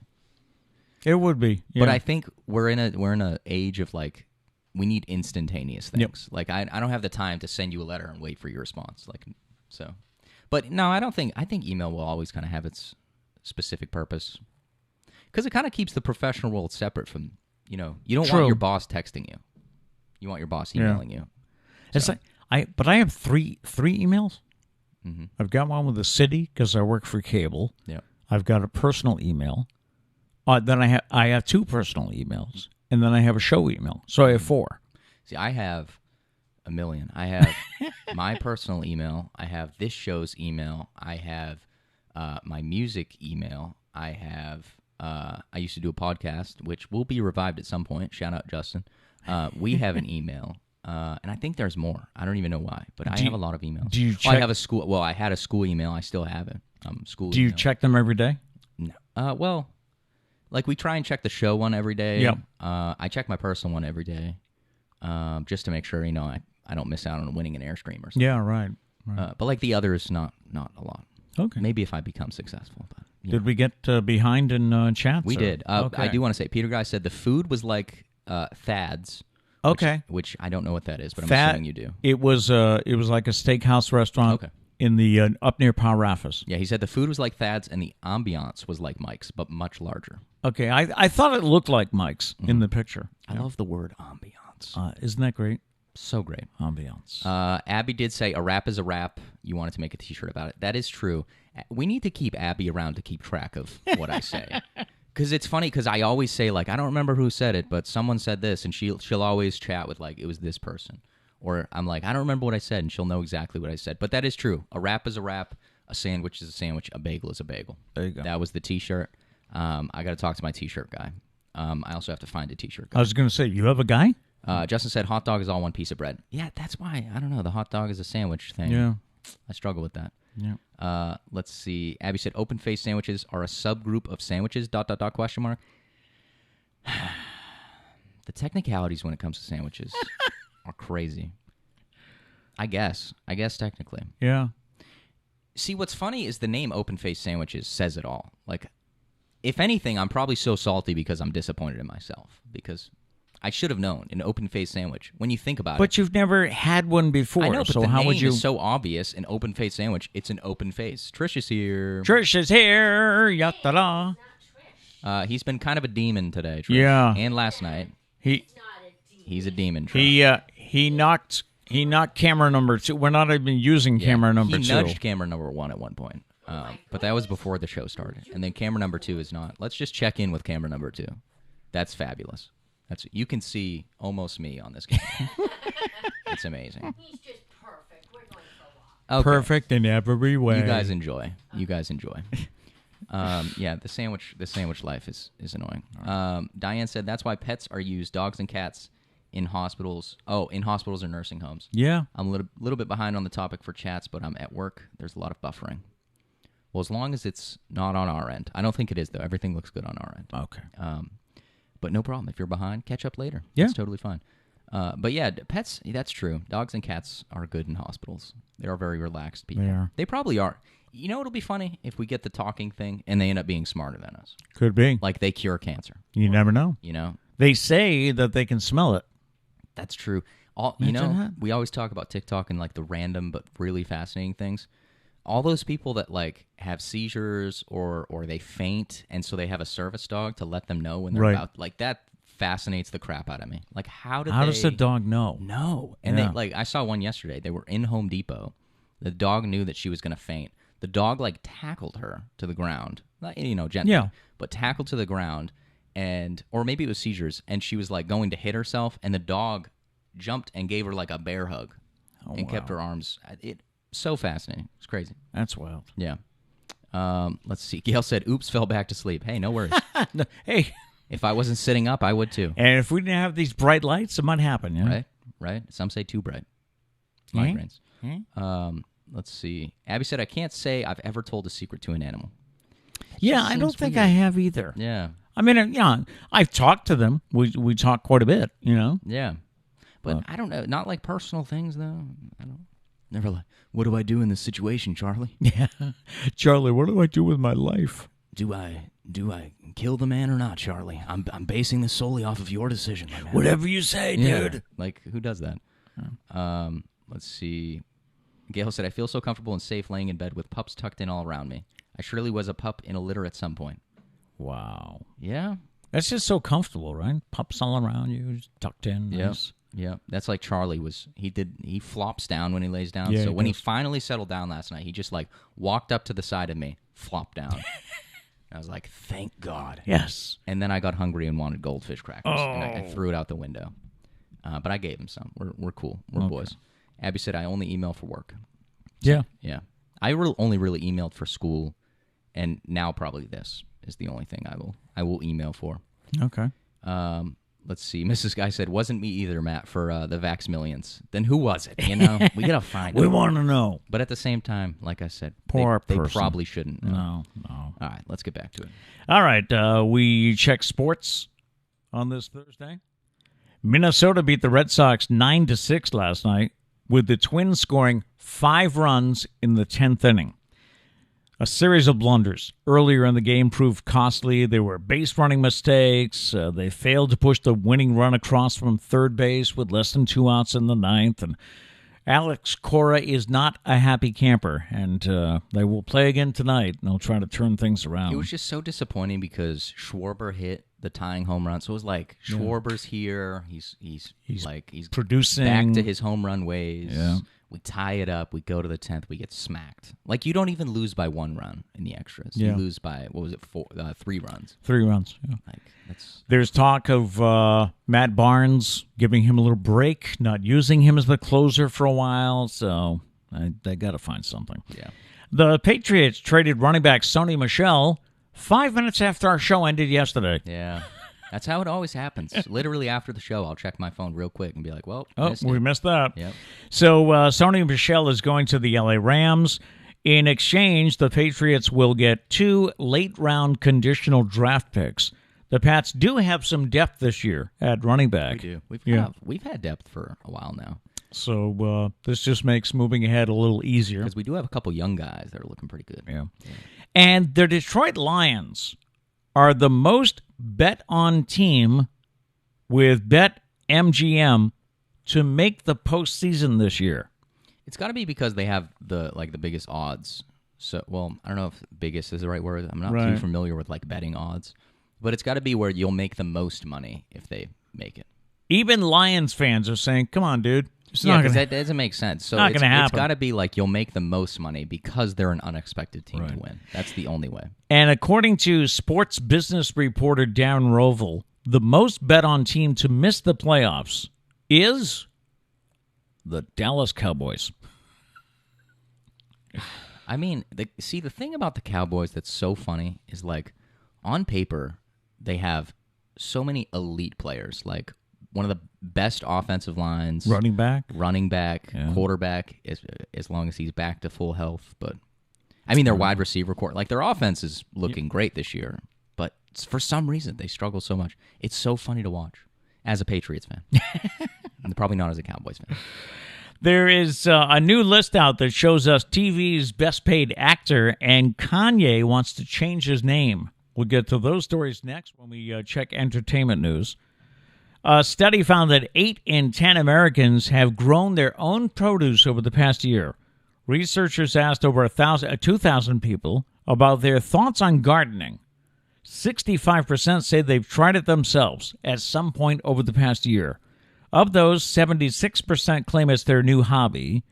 S1: It would be, yeah.
S2: But I think we're in a age of like we need instantaneous things. Yep. Like I don't have the time to send you a letter and wait for your response. Like so, but no, I think email will always kind of have its specific purpose because it kind of keeps the professional world separate from. You know, you don't want your boss texting you. You want your boss emailing you.
S1: So. It's like I have three emails. Mm-hmm. I've got one with the city because I work for cable.
S2: Yeah.
S1: I've got a personal email. Then I have two personal emails, and then I have a show email. So I have 4.
S2: See, I have a million. I have my personal email. I have this show's email. I have my music email. I have. I used to do a podcast, which will be revived at some point. Shout out, Justin. We have an email, and I think there's more. I don't even know why, but I have a lot of emails.
S1: Do you check?
S2: I have a school. Well, I had a school email. I still have it. School.
S1: Do you check them every day?
S2: No. Well, like we try and check the show one every day.
S1: Yep.
S2: I check my personal one every day, just to make sure I don't miss out on winning an Airstream or something.
S1: Yeah, right.
S2: But like the others, not a lot.
S1: Okay.
S2: Maybe if I become successful, but.
S1: Did we get behind in chats?
S2: We did. Okay. I do want to say, Peter Guy said the food was like Thad's.
S1: Okay.
S2: Which I don't know what that is, but I'm assuming you do.
S1: It was like a steakhouse restaurant in the up near Parafas.
S2: Yeah, he said the food was like Thad's and the ambiance was like Mike's, but much larger.
S1: Okay, I thought it looked like Mike's in the picture.
S2: I love the word ambiance.
S1: Isn't that great?
S2: So great.
S1: Ambiance.
S2: Abby did say a rap is a rap. You wanted to make a T-shirt about it. That is true. We need to keep Abby around to keep track of what I say. Because it's funny because I always say, like, I don't remember who said it, but someone said this, and she'll always chat with, like, it was this person. Or I'm like, I don't remember what I said, and she'll know exactly what I said. But that is true. A rap is a rap. A sandwich is a sandwich. A bagel is a bagel.
S1: There you go.
S2: That was the T-shirt. I got to talk to my T-shirt guy. I also have to find a T-shirt guy.
S1: I was going to say, you have a guy?
S2: Justin said hot dog is all one piece of bread. Yeah, that's why. I don't know. The hot dog is a sandwich thing.
S1: Yeah.
S2: I struggle with that.
S1: Yeah.
S2: Let's see. Abby said open-faced sandwiches are a subgroup of sandwiches, ... question mark. The technicalities when it comes to sandwiches are crazy. I guess technically.
S1: Yeah.
S2: See, what's funny is the name open-faced sandwiches says it all. Like, if anything, I'm probably so salty because I'm disappointed in myself because I should have known an open-faced sandwich. When you think about it.
S1: But you've never had one before.
S2: I know, but
S1: so
S2: the
S1: how
S2: name
S1: would you...
S2: is so obvious, an open-faced sandwich. It's an open face. Trish is here.
S1: Trish is here. Yatta-da.
S2: He's been kind of a demon today, Trish.
S1: Yeah.
S2: And last night. He's a demon, Trish.
S1: He knocked camera number 2. We're not even using camera number 2.
S2: He nudged camera number 1 at one point. But that was before the show started. And then camera number 2 is not. Let's just check in with camera number 2. That's fabulous. You can see almost me on this camera. It's amazing.
S4: He's just perfect. We're going for a walk.
S2: Okay.
S1: Perfect in every way.
S2: You guys enjoy. Yeah, the sandwich life is annoying. Diane said that's why pets are used, dogs and cats, in hospitals. Oh, in hospitals or nursing homes.
S1: Yeah.
S2: I'm a little bit behind on the topic for chats, but I'm at work. There's a lot of buffering. Well, as long as it's not on our end. I don't think it is, though. Everything looks good on our end.
S1: Okay.
S2: But no problem. If you're behind, catch up later.
S1: Yeah.
S2: It's totally fine. But yeah, pets, that's true. Dogs and cats are good in hospitals. They are very relaxed people.
S1: They are.
S2: They probably are. You know it'll be funny? If we get the talking thing and they end up being smarter than us.
S1: Could be.
S2: Like they cure cancer.
S1: You never know.
S2: You know?
S1: They say that they can smell it.
S2: That's true.
S1: Imagine that.
S2: We always talk about TikTok and like the random but really fascinating things. All those people that like have seizures or they faint, and so they have a service dog to let them know when they're about, like, that fascinates the crap out of me. Like, how does
S1: the dog know?
S2: No. And they, like, I saw one yesterday. They were in Home Depot. The dog knew that she was going to faint. The dog, like, tackled her to the ground. Gently.
S1: Yeah.
S2: But tackled to the ground, or maybe it was seizures, and she was, like, going to hit herself, and the dog jumped and gave her like a bear hug and kept her arms. So fascinating. It's crazy.
S1: That's wild.
S2: Yeah. Let's see. Gail said, oops, fell back to sleep. Hey, no worries.
S1: No, hey.
S2: If I wasn't sitting up, I would too.
S1: And if we didn't have these bright lights, it might happen. Yeah?
S2: Right. Some say too bright.
S1: Mm-hmm.
S2: Migraines. Let's see. Abby said, I can't say I've ever told a secret to an animal.
S1: Yeah, I don't think I have either.
S2: Yeah.
S1: I mean, I've talked to them. We talk quite a bit,
S2: Yeah. But I don't know. Not like personal things, though. I don't. Never like, what do I do in this situation, Charlie?
S1: Yeah. Charlie, what do I do with my life?
S2: Do I kill the man or not, Charlie? I'm basing this solely off of your decision, my man.
S1: Whatever you say, dude.
S2: Like, who does that? Let's see. Gail said, I feel so comfortable and safe laying in bed with pups tucked in all around me. I surely was a pup in a litter at some point.
S1: Wow.
S2: Yeah.
S1: That's just so comfortable, right? Pups all around you, just tucked in. Nice.
S2: Yeah. That's like Charlie was. He flops down when he lays down.
S1: Yeah,
S2: so when he
S1: does.
S2: finally settled down last night, he just like walked up to the side of me, flopped down. I was like, thank God.
S1: Yes.
S2: And then I got hungry and wanted goldfish crackers, and I threw it out the window. But I gave him some. We're cool. We're boys. Abby said, I only email for work.
S1: Yeah.
S2: Yeah. I only really emailed for school, and now probably this is the only thing I will email for.
S1: Okay.
S2: Let's see. Mrs. Guy said, wasn't me either, Matt, for the Vax Millions. Then who was it? We got to find
S1: We
S2: out.
S1: want to know.
S2: But at the same time, like I said,
S1: Poor
S2: they
S1: person.
S2: probably shouldn't know.
S1: No.
S2: All right, let's get back to it.
S1: All right. We check sports on this Thursday. Minnesota beat the Red Sox 9-6 last night, with the Twins scoring 5 runs in the 10th inning. A series of blunders earlier in the game proved costly. There were base running mistakes. They failed to push the winning run across from third base with less than 2 outs in the ninth. And Alex Cora is not a happy camper, and they will play again tonight, and they'll try to turn things around.
S2: It was just so disappointing because Schwarber hit the tying home run. So it was like Schwarber's here. He's
S1: producing
S2: back to his home run ways.
S1: Yeah.
S2: We tie it up. We go to the 10th. We get smacked. Like, you don't even lose by 1 run in the extras.
S1: Yeah.
S2: You lose by, 3 runs.
S1: 3 runs. Yeah.
S2: Like, that's...
S1: There's talk of Matt Barnes giving him a little break, not using him as the closer for a while, so they got to find something.
S2: Yeah.
S1: The Patriots traded running back Sony Michel 5 minutes after our show ended yesterday.
S2: Yeah. That's how it always happens. Literally after the show, I'll check my phone real quick and be like, well,
S1: we missed that.
S2: Yep.
S1: So Sony Michel is going to the LA Rams. In exchange, the Patriots will get 2 late-round conditional draft picks. The Pats do have some depth this year at running back.
S2: We do. We've had depth for a while now.
S1: So this just makes moving ahead a little easier.
S2: Because we do have a couple young guys that are looking pretty good.
S1: Yeah. And the Detroit Lions are the most bet-on team with BetMGM to make the postseason this year.
S2: It's got to be because they have the biggest odds. So, well, I don't know if biggest is the right word. I'm not too familiar with betting odds. But it's got to be where you'll make the most money if they make it.
S1: Even Lions fans are saying, come on, dude.
S2: Because that doesn't make sense. So
S1: not going to happen.
S2: It's got to be you'll make the most money because they're an unexpected team to win. That's the only way.
S1: And according to sports business reporter Darren Rovell, the most bet-on team to miss the playoffs is the Dallas Cowboys.
S2: I mean, the thing about the Cowboys that's so funny is on paper, they have so many elite players, one of the best offensive lines.
S1: Running back,
S2: quarterback, as long as he's back to full health. But, I mean, their wide receiver core, their offense is looking great this year. But for some reason, they struggle so much. It's so funny to watch as a Patriots fan. And probably not as a Cowboys fan.
S1: There is a new list out that shows us TV's best paid actor, and Kanye wants to change his name. We'll get to those stories next when we check entertainment news. A study found that 8 in 10 Americans have grown their own produce over the past year. Researchers asked over 2,000 people about their thoughts on gardening. 65% say they've tried it themselves at some point over the past year. Of those, 76% claim it's their new hobby,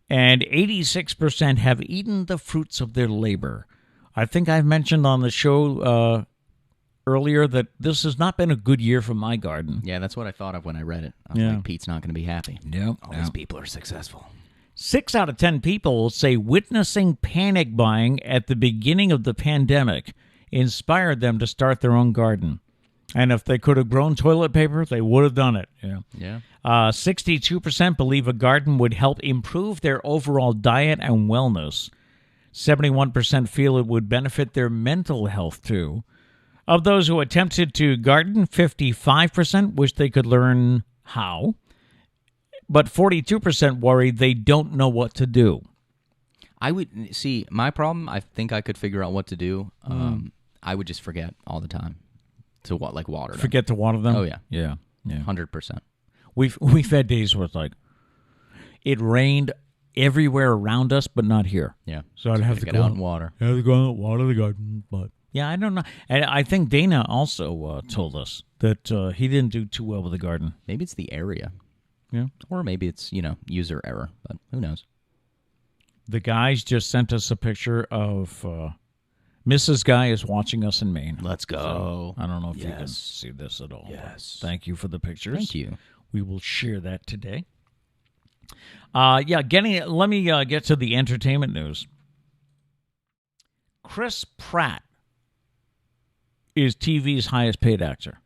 S1: and 86% have eaten the fruits of their labor. I think I've mentioned on the show earlier that this has not been a good year for my garden.
S2: Yeah, that's what I thought of when I read it. I was like, Pete's not going to be happy.
S1: Yep.
S2: All these people are successful.
S1: 6 out of 10 people say witnessing panic buying at the beginning of the pandemic inspired them to start their own garden. And if they could have grown toilet paper, they would have done it.
S2: Yeah.
S1: 62% believe a garden would help improve their overall diet and wellness. 71% feel it would benefit their mental health, too. Of those who attempted to garden, 55% wish they could learn how. But 42% worry they don't know what to do.
S2: I would see my problem. I think I could figure out what to do. I would just forget all the time to water them.
S1: Forget to water them?
S2: Oh, yeah.
S1: Yeah.
S2: 100%.
S1: We've had days where it's like it rained everywhere around us, but not here.
S2: Yeah.
S1: So I'd have to
S2: get
S1: go
S2: out and water.
S1: I have to go out and water the garden. But yeah, I don't know. And I think Dana also told us that he didn't do too well with the garden.
S2: Maybe it's the area.
S1: Yeah.
S2: Or maybe it's, user error, but who knows?
S1: The guys just sent us a picture of Mrs. Guy is watching us in Maine.
S2: Let's go.
S1: So I don't know if you can see this at all.
S2: Yes.
S1: Thank you for the pictures.
S2: Thank you.
S1: We will share that today. Let me get to the entertainment news. Chris Pratt is TV's highest paid actor.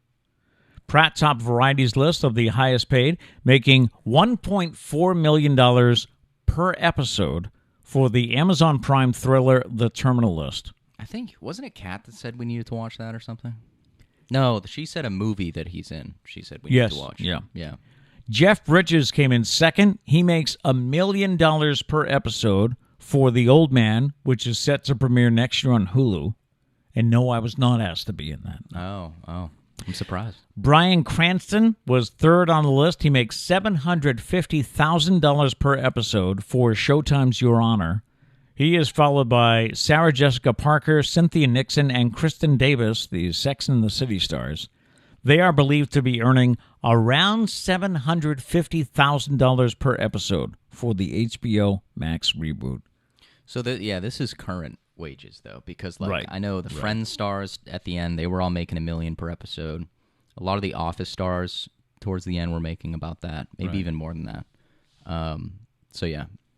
S1: Pratt topped Variety's list of the highest paid, making $1.4 million per episode for the Amazon Prime thriller The Terminal List.
S2: I think, wasn't it Kat that said we needed to watch that or something? No, she said a movie that he's in. She said we need to watch. Yeah.
S1: Jeff Bridges came in second. He makes $1 million per episode for The Old Man, which is set to premiere next year on Hulu. And no, I was not asked to be in that.
S2: Oh. I'm surprised.
S1: Bryan Cranston was third on the list. He makes $750,000 per episode for Showtime's Your Honor. He is followed by Sarah Jessica Parker, Cynthia Nixon, and Kristen Davis, the Sex and the City stars. They are believed to be earning around $750,000 per episode for the HBO Max reboot.
S2: So, this is current wages, though, because
S1: Right.
S2: I know the Friends stars at the end, they were all making $1 million per episode. A lot of the Office stars towards the end were making about that, maybe even more than that.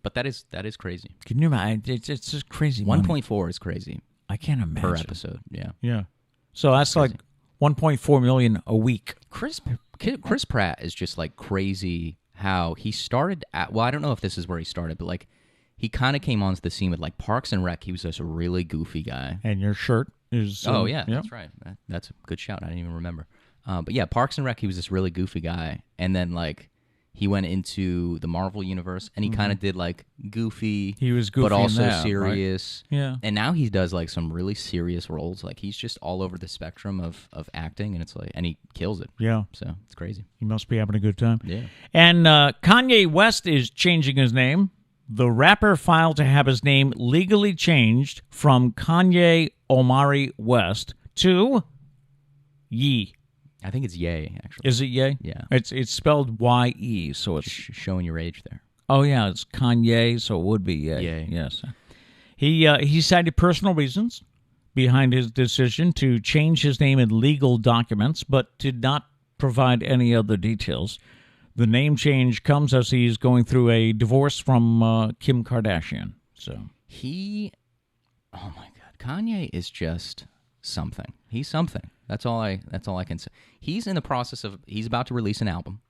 S2: But that is crazy.
S1: Can you imagine? It's just crazy money.
S2: 1.4 is crazy
S1: I can't imagine.
S2: per episode. Yeah.
S1: So that's like $1.4 million a week.
S2: Chris Pratt is just crazy how he started at, well, I don't know if this is where he started, but he kind of came onto the scene with Parks and Rec. He was just a really goofy guy.
S1: And your shirt is...
S2: That's right. That's a good shout. I didn't even remember. But yeah, Parks and Rec, he was this really goofy guy. And then he went into the Marvel universe and he kind of did goofy,
S1: he was goofy
S2: but also
S1: in that,
S2: serious.
S1: Right? Yeah.
S2: And now he does some really serious roles. He's just all over the spectrum of acting, and and he kills it.
S1: Yeah.
S2: So it's crazy.
S1: He must be having a good time.
S2: Yeah.
S1: And Kanye West is changing his name. The rapper filed to have his name legally changed from Kanye Omari West to Ye.
S2: I think it's Ye, actually.
S1: Is it Ye?
S2: Yeah.
S1: It's spelled Y-E, so it's...
S2: Showing your age there.
S1: Oh, yeah, it's Kanye, so it would be Ye.
S2: Ye.
S1: Yes. He cited personal reasons behind his decision to change his name in legal documents, but did not provide any other details. The name change comes as he's going through a divorce from Kim Kardashian. So
S2: oh my God, Kanye is just something. He's something. That's all I can say. He's in the process of. He's about to release an album.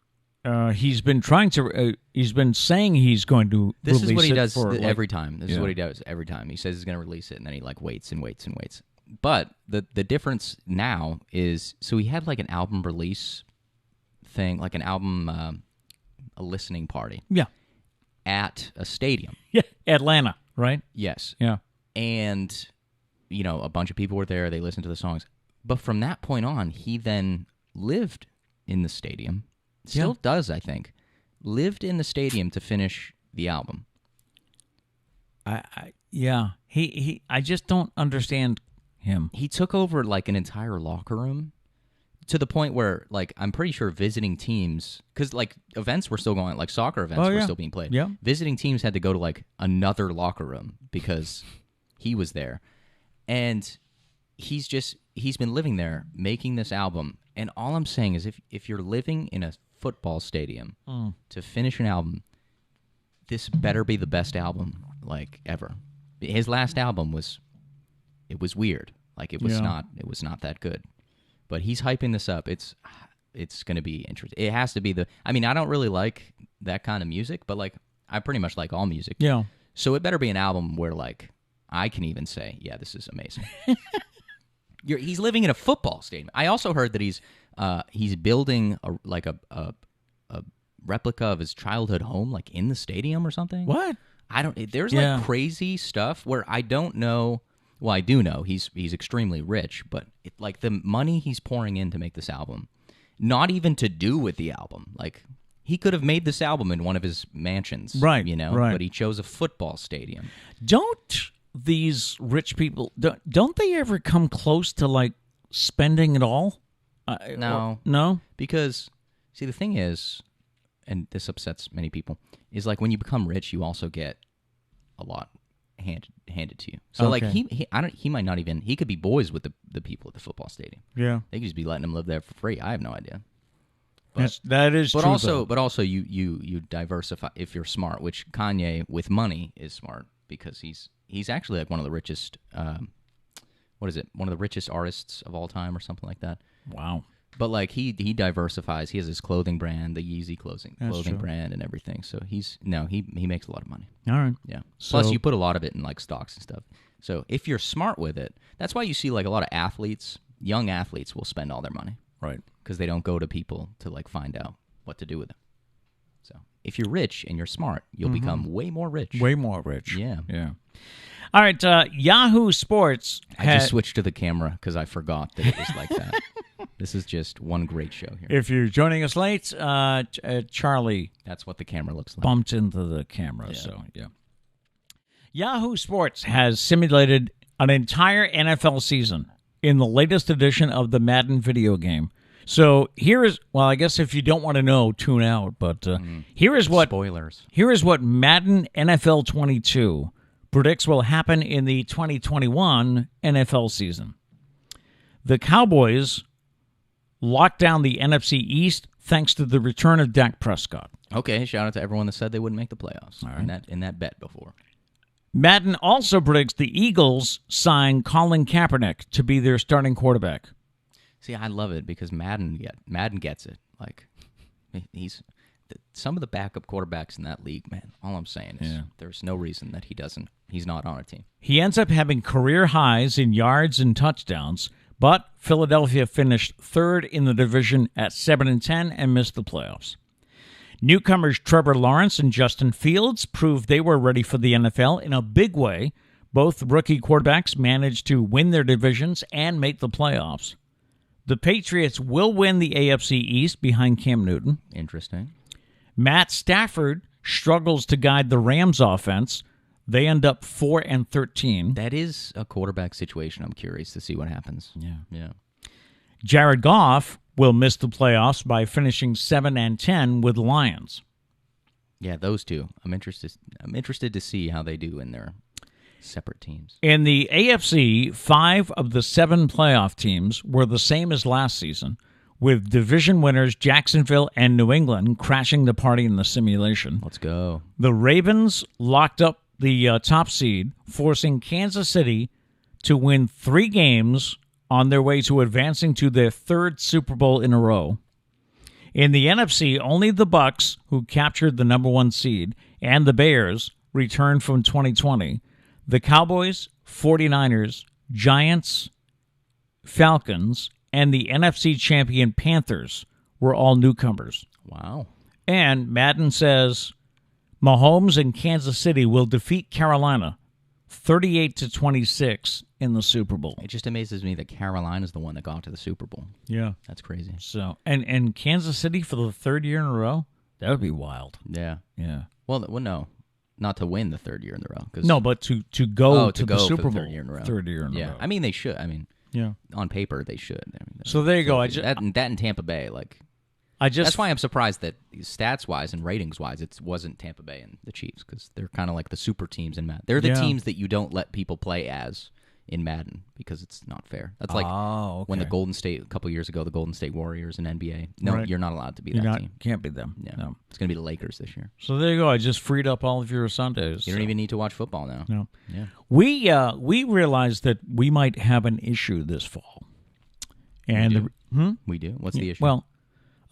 S1: He's been trying to. He's been saying he's going to.
S2: This is what he
S1: release
S2: does
S1: it for,
S2: every time. This is what he does every time. He says he's going to release it, and then he waits and waits and waits. But the difference now is, so he had an album release thing, an album, a listening party.
S1: Yeah.
S2: At a stadium.
S1: Yeah, Atlanta, right?
S2: Yes.
S1: Yeah.
S2: And, a bunch of people were there. They listened to the songs. But from that point on, he then lived in the stadium. Still does, I think. Lived in the stadium to finish the album.
S1: I just don't understand him.
S2: He took over an entire locker room to the point where I'm pretty sure visiting teams, because events were still going, soccer events were still being played.
S1: Yeah.
S2: Visiting teams had to go to another locker room because he was there. And he's just he's been living there making this album, and all I'm saying is if you're living in a football stadium to finish an album, this better be the best album like ever. His last album was weird. Like it was not that good. But he's hyping this up. It's going to be interesting. It has to be I don't really like that kind of music, but like I pretty much like all music.
S1: Yeah.
S2: So it better be an album where like I can even say, yeah, this is amazing. He's living in a football stadium. I also heard that he's building a replica of his childhood home, like in the stadium or something.
S1: What?
S2: There's like crazy stuff where I don't know. Well, I do know he's extremely rich, but like the money he's pouring in to make this album, not even to do with the album. Like he could have made this album in one of his mansions,
S1: right? Right.
S2: But he chose a football stadium.
S1: Don't these rich people don't they ever come close to like spending it all? No,
S2: because see the thing is, and this upsets many people, is like when you become rich, you also get a lot handed to you. So like he might not even, he could be boys with the people at the football stadium.
S1: Yeah,
S2: they could just be letting him live there for free. I have no idea.
S1: That is
S2: but
S1: true.
S2: Also you diversify if you're smart, which Kanye with money is smart because he's actually like one of the richest. What is it? One of the richest artists of all time, or something like that.
S1: Wow.
S2: But like he diversifies. He has his clothing brand, the Yeezy clothing brand, and everything. So he makes a lot of money.
S1: All right.
S2: Yeah. Plus, you put a lot of it in like stocks and stuff. So if you're smart with it, that's why you see like a lot of athletes, young athletes, will spend all their money.
S1: Right.
S2: Because they don't go to people to like find out what to do with it. So if you're rich and you're smart, you'll become way more rich.
S1: Way more rich.
S2: Yeah.
S1: Yeah. All right. Yahoo Sports.
S2: I just switched to the camera because I forgot that it was like that. This is just one great show here.
S1: If you're joining us late, Charlie.
S2: That's what the camera looks like.
S1: Bumped into the camera. Yeah. So yeah. Yahoo Sports has simulated an entire NFL season in the latest edition of the Madden video game. So I guess if you don't want to know, tune out. But here is what
S2: spoilers.
S1: Here is what Madden NFL 22 predicts will happen in the 2021 NFL season. The Cowboys locked down the NFC East thanks to the return of Dak Prescott.
S2: Okay, shout out to everyone that said they wouldn't make the playoffs in that bet before.
S1: Madden also predicts the Eagles sign Colin Kaepernick to be their starting quarterback.
S2: See, I love it because Madden gets it. Like some of the backup quarterbacks in that league, man. All I'm saying is there's no reason that he's not on a team.
S1: He ends up having career highs in yards and touchdowns, but Philadelphia finished third in the division at 7-10 and missed the playoffs. Newcomers Trevor Lawrence and Justin Fields proved they were ready for the NFL in a big way. Both rookie quarterbacks managed to win their divisions and make the playoffs. The Patriots will win the AFC East behind Cam Newton.
S2: Interesting.
S1: Matt Stafford struggles to guide the Rams offense. They end up 4-13.
S2: That is a quarterback situation. I'm curious to see what happens. Yeah.
S1: Jared Goff will miss the playoffs by finishing 7-10 with the Lions.
S2: Yeah, those two. I'm interested to see how they do in their separate teams.
S1: In the AFC, 5 of the 7 playoff teams were the same as last season, with division winners Jacksonville and New England crashing the party in the simulation.
S2: Let's go.
S1: The Ravens locked up the top seed, forcing Kansas City to win 3 games on their way to advancing to their 3rd Super Bowl in a row. In the NFC, only the Bucs, who captured the number 1 seed, and the Bears returned from 2020. The Cowboys, 49ers, Giants, Falcons, and the NFC champion Panthers were all newcomers.
S2: Wow.
S1: And Madden says Mahomes and Kansas City will defeat Carolina 38-26 in the Super Bowl.
S2: It just amazes me that Carolina's the one that got to the Super Bowl.
S1: Yeah.
S2: That's crazy.
S1: So, and Kansas City for the 3rd year in a row? That would be wild.
S2: Yeah.
S1: Yeah.
S2: Well, no. Not to win the 3rd year in a row.
S1: No, but to go to the
S2: go
S1: Super
S2: for
S1: Bowl
S2: 3rd year in a row.
S1: 3rd year in a row.
S2: I mean, they should.
S1: Yeah.
S2: On paper, they should.
S1: So there you go.
S2: That in Tampa Bay, that's why I'm surprised that stats-wise and ratings-wise, it wasn't Tampa Bay and the Chiefs, because they're kind of like the super teams in Madden. They're the teams that you don't let people play as in Madden because it's not fair. That's like
S1: Oh, okay.
S2: when the Golden State, a couple years ago, the Golden State Warriors in NBA. No,
S1: Right.
S2: you're not allowed to be
S1: You're
S2: that
S1: not,
S2: team.
S1: can't be them.
S2: Yeah.
S1: No.
S2: It's going to be the Lakers this year.
S1: So there you go. I just freed up all of your Sundays.
S2: You don't even need to watch football now.
S1: No.
S2: Yeah.
S1: We realized that we might have an issue this fall. And
S2: We do? What's the issue?
S1: well,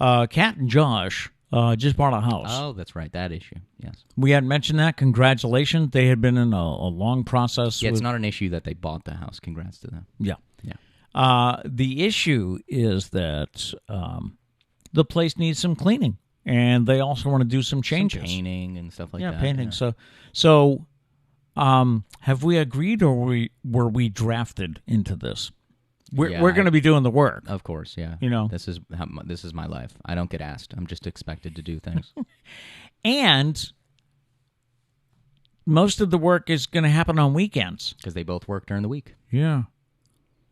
S1: Kat and Josh just bought a house.
S2: Oh, that's right. That issue. Yes.
S1: We hadn't mentioned that. Congratulations. They had been in a long process.
S2: Yeah, it's
S1: with-
S2: not an issue that they bought the house. Congrats to them.
S1: Yeah.
S2: Yeah.
S1: The issue is that the place needs some cleaning, and they also want to do some changes.
S2: Some painting and stuff like that.
S1: Painting.
S2: Yeah.
S1: So, have we agreed, or were we drafted into this? We're going to be doing the work.
S2: Of course, yeah.
S1: You know.
S2: This is my life. I don't get asked. I'm just expected to do things.
S1: And most of the work is going to happen on weekends.
S2: Because they both work during the week.
S1: Yeah.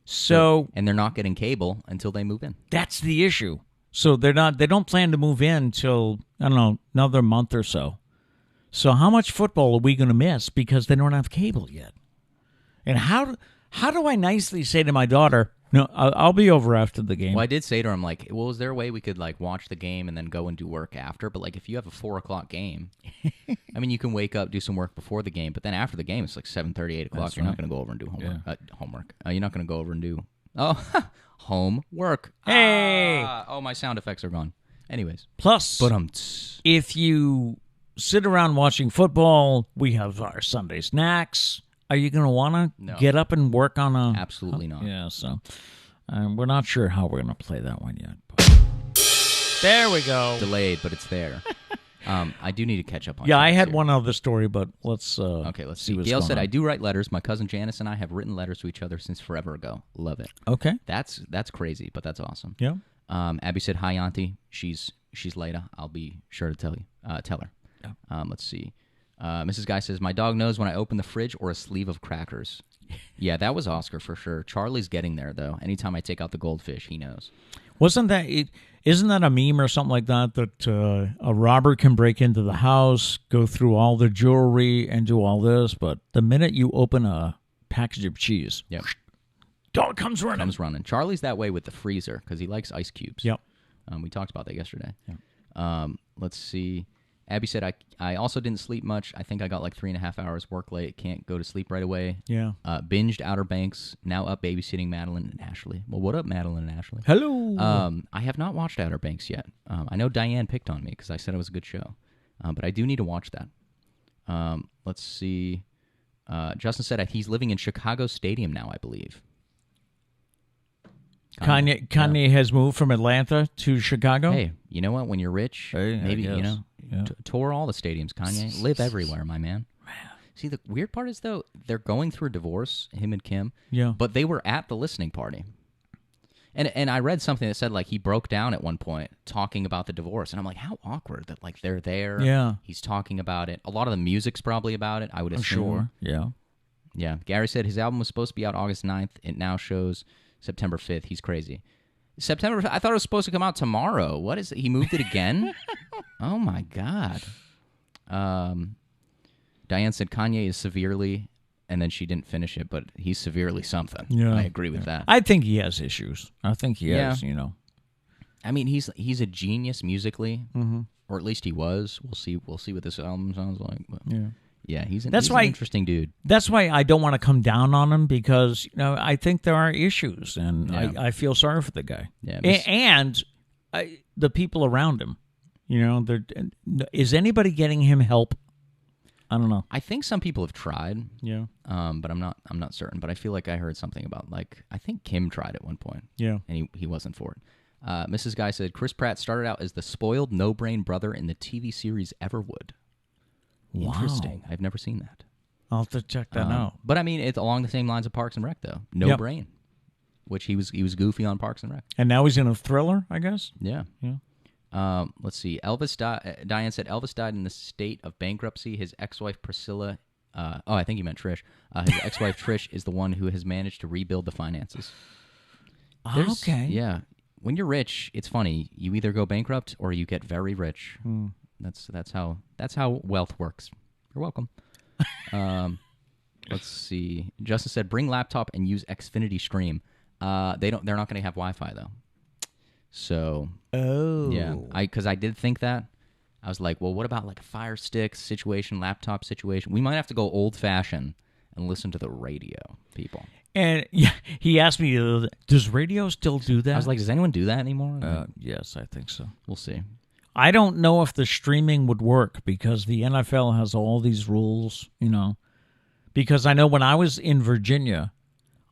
S1: So
S2: And they're not getting cable until they move in.
S1: that's the issue. So they don't plan to move in till, I don't know, another month or so. So how much football are we going to miss because they don't have cable yet? And how do I nicely say to my daughter, no, I'll be over after the game.
S2: Well, I did say to her, I'm like, well, is there a way we could like watch the game and then go and do work after? But like, if you have a 4:00 game, I mean, you can wake up, do some work before the game, but then after the game, it's like 7:30, 8 o'clock.
S1: That's
S2: You're
S1: right.
S2: not going to go over and do homework.
S1: Yeah.
S2: You're not going to go over and do homework.
S1: Hey!
S2: My sound effects are gone. Anyways,
S1: Plus,
S2: but
S1: if you sit around watching football, we have our Sunday snacks. Are you going to want to
S2: No.
S1: get up and work on a...
S2: absolutely not.
S1: Yeah, so we're not sure how we're going to play that one yet. But there we go.
S2: Delayed, but it's there. I do need to catch up on.
S1: Yeah, I
S2: things
S1: had
S2: here.
S1: one other story, but let's
S2: Okay, let's see.
S1: what's
S2: Gail
S1: going
S2: said,
S1: on.
S2: "I do write letters. My cousin Janice and I have written letters to each other since forever ago. Love it.
S1: Okay.
S2: That's crazy, but that's awesome."
S1: Yeah.
S2: Abby said, "Hi, Auntie. She's later. I'll be sure to tell her."
S1: Yeah.
S2: Let's see. Mrs. Guy says, "My dog knows when I open the fridge or a sleeve of crackers." Yeah, that was Oscar for sure. Charlie's getting there though. Anytime I take out the goldfish, he knows.
S1: Wasn't that it? Isn't that a meme or something like that? That a robber can break into the house, go through all the jewelry, and do all this, but the minute you open a package of cheese,
S2: Yep.
S1: dog comes running.
S2: Charlie's that way with the freezer because he likes ice cubes.
S1: Yep.
S2: We talked about that yesterday.
S1: Yep.
S2: Let's see. Abby said, I also didn't sleep much. I think I got like 3.5 hours work late. Can't go to sleep right away.
S1: Yeah.
S2: Binged Outer Banks. Now up babysitting Madeline and Ashley. Well, what up, Madeline and Ashley?
S1: Hello.
S2: I have not watched Outer Banks yet. I know Diane picked on me because I said it was a good show. But I do need to watch that. Let's see. Justin said he's living in Chicago Stadium now, I believe.
S1: Kanye has moved from Atlanta to Chicago.
S2: Hey, you know what? When you're rich,
S1: Hey, I
S2: maybe,
S1: guess. Yeah.
S2: tour all the stadiums, Kanye. Live everywhere, my man. See, the weird part is, though, they're going through a divorce, him and Kim.
S1: Yeah.
S2: But they were at the listening party. And I read something that said, like, he broke down at one point talking about the divorce. And I'm like, how awkward that, like, they're there.
S1: Yeah.
S2: He's talking about it. A lot of the music's probably about it, I would assume.
S1: Sure. Yeah.
S2: Yeah. Gary said his album was supposed to be out August 9th. It now shows September 5th. He's crazy. September 5th? I thought it was supposed to come out tomorrow. What is it? He moved it again? Oh, my God. Diane said Kanye is severely, and then she didn't finish it, but he's severely something.
S1: Yeah.
S2: I agree with that.
S1: I think he has issues. I think he has,
S2: I mean, he's a genius musically, or at least he was. We'll see what this album sounds like. But yeah, he's an interesting dude.
S1: That's why I don't want to come down on him because I think there are issues, and I feel sorry for the guy.
S2: Yeah,
S1: and the people around him. Is anybody getting him help? I don't know.
S2: I think some people have tried.
S1: Yeah.
S2: But I'm not certain. But I feel like I heard something about, like, I think Kim tried at one point.
S1: Yeah.
S2: And he wasn't for it. Mrs. Guy said Chris Pratt started out as the spoiled no-brain brother in the TV series Everwood.
S1: Wow.
S2: Interesting. I've never seen that.
S1: I'll have to check that out.
S2: But I mean, it's along the same lines of Parks and Rec, though. No
S1: Yep.
S2: brain, which he was goofy on Parks and Rec.
S1: And now he's in a thriller, I guess.
S2: Yeah.
S1: Yeah.
S2: Let's see. Diane said Elvis died in the state of bankruptcy. His ex-wife Priscilla. I think you meant Trish. His ex-wife Trish is the one who has managed to rebuild the finances.
S1: Okay.
S2: Yeah. When you're rich, it's funny. You either go bankrupt or you get very rich. That's how wealth works. You're welcome. Let's see. Justin said, "Bring laptop and use Xfinity Stream." They're not going to have Wi-Fi though. So yeah, because I did think that. I was like, well, what about like a Fire Stick situation, laptop situation? We might have to go old-fashioned and listen to the radio, people.
S1: And yeah, he asked me, does radio still do that?
S2: I was like, does anyone do that anymore?
S1: Yes, I think so.
S2: We'll see.
S1: I don't know if the streaming would work because the NFL has all these rules, Because I know when I was in Virginia,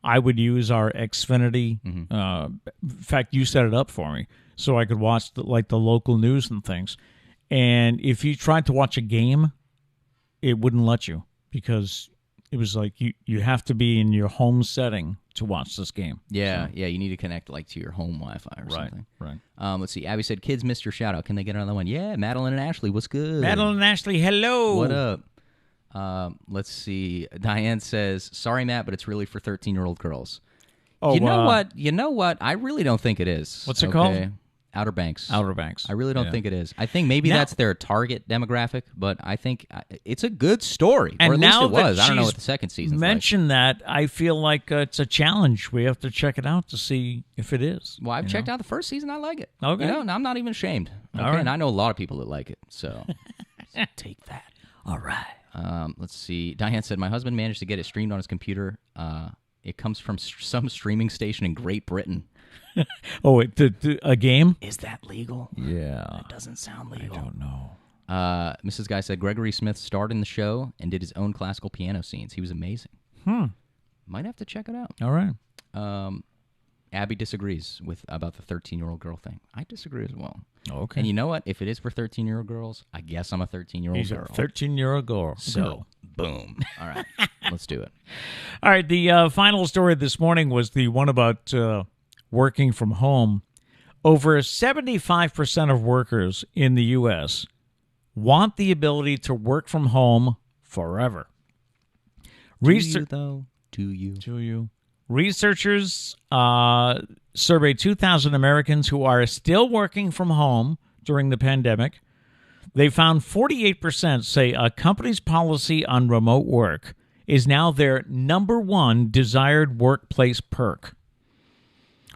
S1: I would use our Xfinity. In fact, you set it up for me so I could watch the local news and things. And if you tried to watch a game, it wouldn't let you because it was like you have to be in your home setting to watch this game.
S2: Yeah, you need to connect to your home Wi-Fi or something.
S1: Right.
S2: Let's see. Abby said, "Kids missed your shout out. Can they get another one?" Yeah, Madeline and Ashley, what's good?
S1: Madeline and Ashley, hello.
S2: What up? Let's see. Diane says, "Sorry, Matt, but it's really for 13-year-old girls."
S1: Oh,
S2: you know what? I really don't think it is.
S1: What's it called?
S2: Outer Banks.
S1: Outer Banks.
S2: I really don't think it is. I think maybe that's their target demographic, but I think it's a good story.
S1: And
S2: or at
S1: now
S2: least it was.
S1: that
S2: I don't know
S1: she's
S2: what the second season's
S1: mentioned that, I feel like it's a challenge. We have to check it out to see if it is.
S2: Well, I've checked out the first season. I like it.
S1: Okay.
S2: And I'm not even ashamed. Okay.
S1: All right.
S2: And I know a lot of people that like it, so take that.
S1: All right.
S2: Let's see. Diane said, "My husband managed to get it streamed on his computer. It comes from some streaming station in Great Britain."
S1: Oh, a game?
S2: Is that legal?
S1: Yeah.
S2: That doesn't sound legal.
S1: I don't know.
S2: Mrs. Guy said, "Gregory Smith starred in the show and did his own classical piano scenes. He was amazing." Might have to check it out.
S1: All right.
S2: Abby disagrees about the 13-year-old girl thing. I disagree as well.
S1: Okay.
S2: And you know what? If it is for 13-year-old girls, I guess I'm a 13-year-old
S1: He's
S2: girl.
S1: a 13-year-old girl.
S2: So, boom. All right. Let's do it.
S1: All right. The final story this morning was the one about working from home. Over 75% of workers in the U.S. want the ability to work from home forever.
S2: Do you?
S1: Researchers surveyed 2,000 Americans who are still working from home during the pandemic. They found 48% say a company's policy on remote work is now their number one desired workplace perk,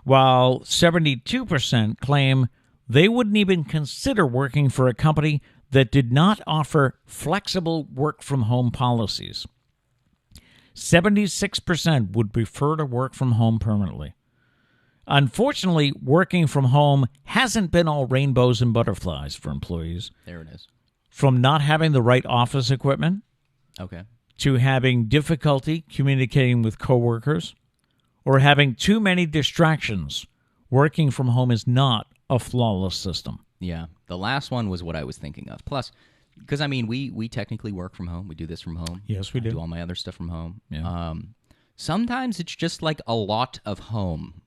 S1: while 72% claim they wouldn't even consider working for a company that did not offer flexible work-from-home policies. 76% would prefer to work from home permanently. Unfortunately, working from home hasn't been all rainbows and butterflies for employees.
S2: There it is.
S1: From not having the right office equipment
S2: Okay.
S1: to having difficulty communicating with coworkers or having too many distractions, working from home is not a flawless system.
S2: Yeah. The last one was what I was thinking of. Plus, because, I mean, we technically work from home. We do this from home.
S1: Yes, we do.
S2: I do all my other stuff from home.
S1: Yeah.
S2: Sometimes it's just like a lot of home.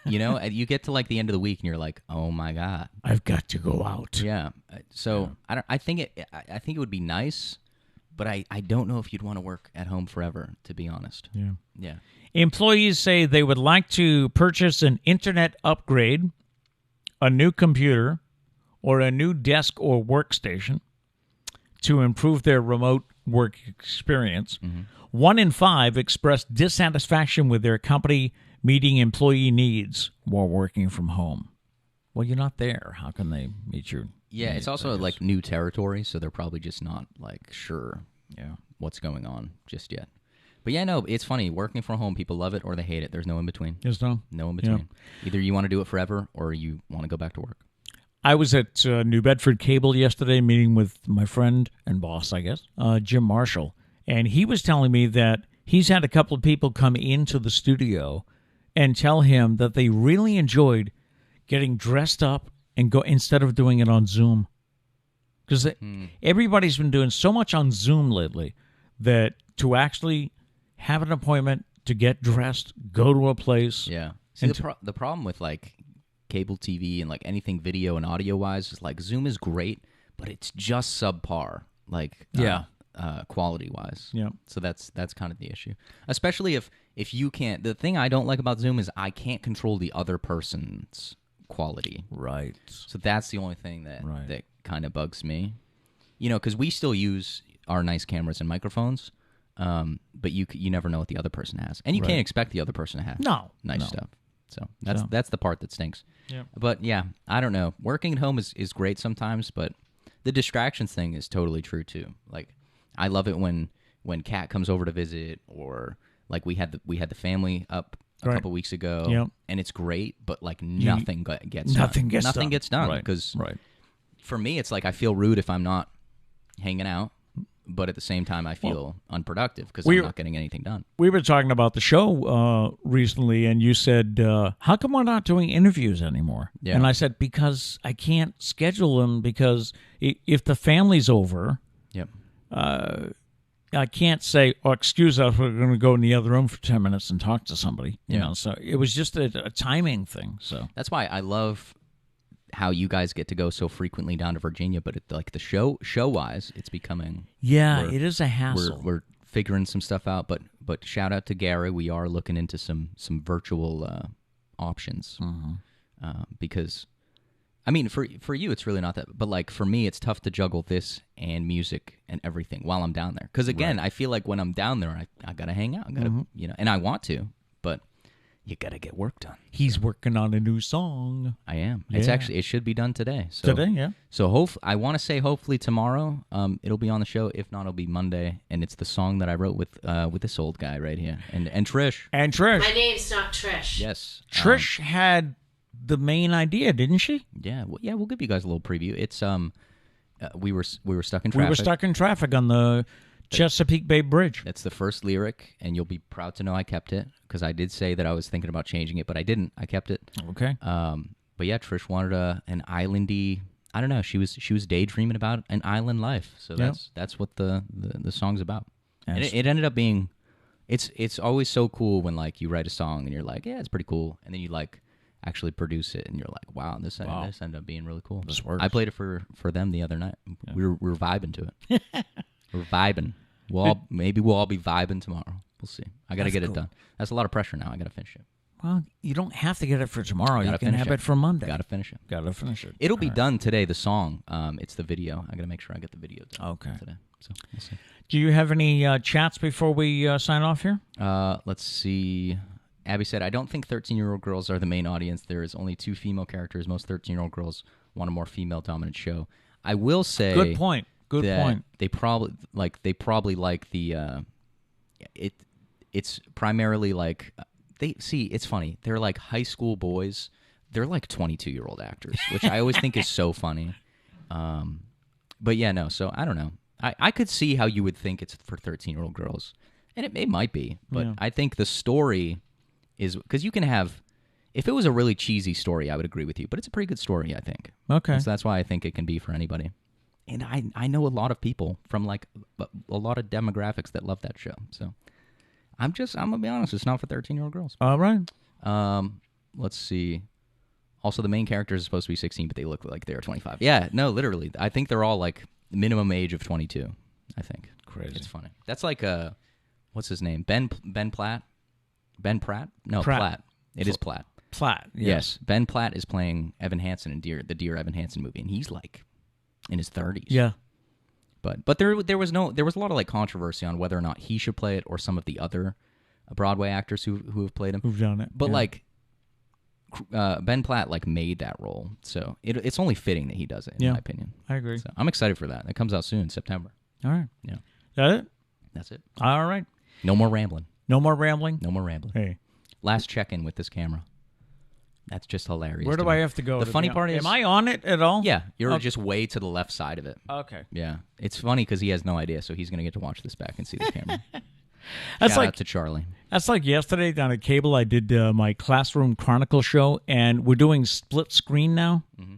S2: You get to like the end of the week and you're like, oh my God,
S1: I've got to go out.
S2: Yeah. So I think it would be nice, but I don't know if you'd want to work at home forever, to be honest.
S1: Yeah.
S2: Yeah.
S1: Employees say they would like to purchase an internet upgrade, a new computer, or a new desk or workstation to improve their remote work experience. 1 in 5 expressed dissatisfaction with their company meeting employee needs while working from home. Well, you're not there. How can they meet your
S2: Yeah,
S1: needs,
S2: it's also like new territory, so they're probably just not like sure what's going on just yet. But yeah, no, it's funny. Working from home, people love it or they hate it. There's no in between.
S1: Yes, no?
S2: No in between. Either you want to do it forever or you want to go back to work.
S1: I was at New Bedford Cable yesterday meeting with my friend and boss, I guess, Jim Marshall. And he was telling me that he's had a couple of people come into the studio and tell him that they really enjoyed getting dressed up and go instead of doing it on Zoom. Because everybody's been doing so much on Zoom lately that to actually have an appointment, to get dressed, go to a place.
S2: Yeah. See, the problem with like cable TV and like anything video and audio wise is like Zoom is great, but it's just subpar. Like quality wise.
S1: Yeah.
S2: So that's kind of the issue. Especially if you can't. The thing I don't like about Zoom is I can't control the other person's quality.
S1: Right.
S2: So that's the only thing that kind of bugs me. Because we still use our nice cameras and microphones, But you never know what the other person has, and you can't expect the other person to have nice stuff. So that's the part that stinks.
S1: Yeah.
S2: But yeah, I don't know. Working at home is great sometimes, but the distractions thing is totally true too. Like, I love it when Kat comes over to visit, or like we had the family up a couple weeks ago, and it's great, but like nothing gets done. Nothing gets done because for me it's like I feel rude if I'm not hanging out, but at the same time I feel unproductive because I'm not getting anything done.
S1: We were talking about the show recently, and you said, how come we're not doing interviews anymore?
S2: Yeah.
S1: And I said, because I can't schedule them, because if the family's over, I can't say, oh, excuse us, we're going to go in the other room for 10 minutes and talk to somebody. You know, so it was just a timing thing. So
S2: that's why I love how you guys get to go so frequently down to Virginia, but like the show wise, it's becoming
S1: it is a hassle.
S2: We're figuring some stuff out, but shout out to Gary. We are looking into some virtual options because I mean for you it's really not that, but like for me it's tough to juggle this and music and everything while I'm down there. Because again, I feel like when I'm down there, I gotta hang out, I gotta and I want to, but you gotta get work done.
S1: He's working on a new song.
S2: I am. Yeah. It should be done today. So,
S1: today, yeah.
S2: So I want to say hopefully tomorrow. It'll be on the show. If not, it'll be Monday. And it's the song that I wrote with this old guy right here, and Trish.
S1: And Trish.
S4: My name's not Trish.
S2: Yes.
S1: Trish had the main idea, didn't she?
S2: Yeah. Well, we'll give you guys a little preview. It's we were stuck in traffic.
S1: We were stuck in traffic on the Chesapeake Bay Bridge.
S2: That's the first lyric, and you'll be proud to know I kept it, because I did say that I was thinking about changing it, but I didn't. I kept it.
S1: Okay.
S2: But yeah, Trish wanted an islandy. I don't know. She was daydreaming about an island life. So that's what the song's about. And it ended up being. It's always so cool when like you write a song and you're like, yeah, it's pretty cool, and then you like actually produce it and you're like, wow, this ended up being really cool.
S1: This works.
S2: I played it for them the other night. Yeah. We were vibing to it. We're vibing. Maybe we'll all be vibing tomorrow. We'll see. I got to get it done. That's a lot of pressure now. I got to finish it.
S1: Well, you don't have to get it for tomorrow. You can have it for Monday.
S2: Got to finish it.
S1: Got to finish it.
S2: It'll be done today, the song. It's the video. I got to make sure I get the video done today. So we'll see.
S1: Do you have any chats before we sign off here?
S2: Let's see. Abby said, I don't think 13-year-old girls are the main audience. There is only 2 female characters. Most 13-year-old girls want a more female-dominant show. I will say...
S1: Good point. Good point.
S2: They probably like the it's primarily like it's funny. They're like high school boys. They're like 22-year-old actors, which I always think is so funny. But yeah, no. So I don't know. I could see how you would think it's for 13-year-old girls, and it might be. But I think the story is, because you can have. If it was a really cheesy story, I would agree with you. But it's a pretty good story, I think.
S1: Okay.
S2: So that's why I think it can be for anybody. And I know a lot of people from like a lot of demographics that love that show. So I'm gonna be honest, it's not for 13-year-old girls.
S1: All right.
S2: Let's see. Also, the main characters are supposed to be 16, but they look like they're 25. Yeah, no, literally. I think they're all like minimum age of 22. I think.
S1: Crazy.
S2: It's funny. That's like what's his name? Ben Platt. Ben Pratt? No, Platt. It is Platt.
S1: Platt.
S2: Yes. Ben Platt is playing Evan Hansen in the Dear Evan Hansen movie, and he's like in his 30s.
S1: Yeah.
S2: But there was a lot of like controversy on whether or not he should play it or some of the other Broadway actors who have played him.
S1: Who've done it.
S2: But like Ben Platt like made that role. So it's only fitting that he does it, in my opinion.
S1: I agree.
S2: So I'm excited for that. It comes out soon in September.
S1: All right.
S2: Yeah.
S1: That it?
S2: That's it.
S1: All right.
S2: No more rambling.
S1: No more rambling?
S2: No more rambling.
S1: Hey.
S2: Last check-in with this camera. That's just hilarious.
S1: Where do I have to go?
S2: The funny part is...
S1: Am I on it at all?
S2: Yeah. You're just way to the left side of it.
S1: Okay.
S2: Yeah. It's funny because he has no idea, so he's going to get to watch this back and see the camera.
S1: That's
S2: Shout out to Charlie.
S1: That's like yesterday down at Cable. I did my Classroom Chronicle show, and we're doing split screen now. Mm-hmm.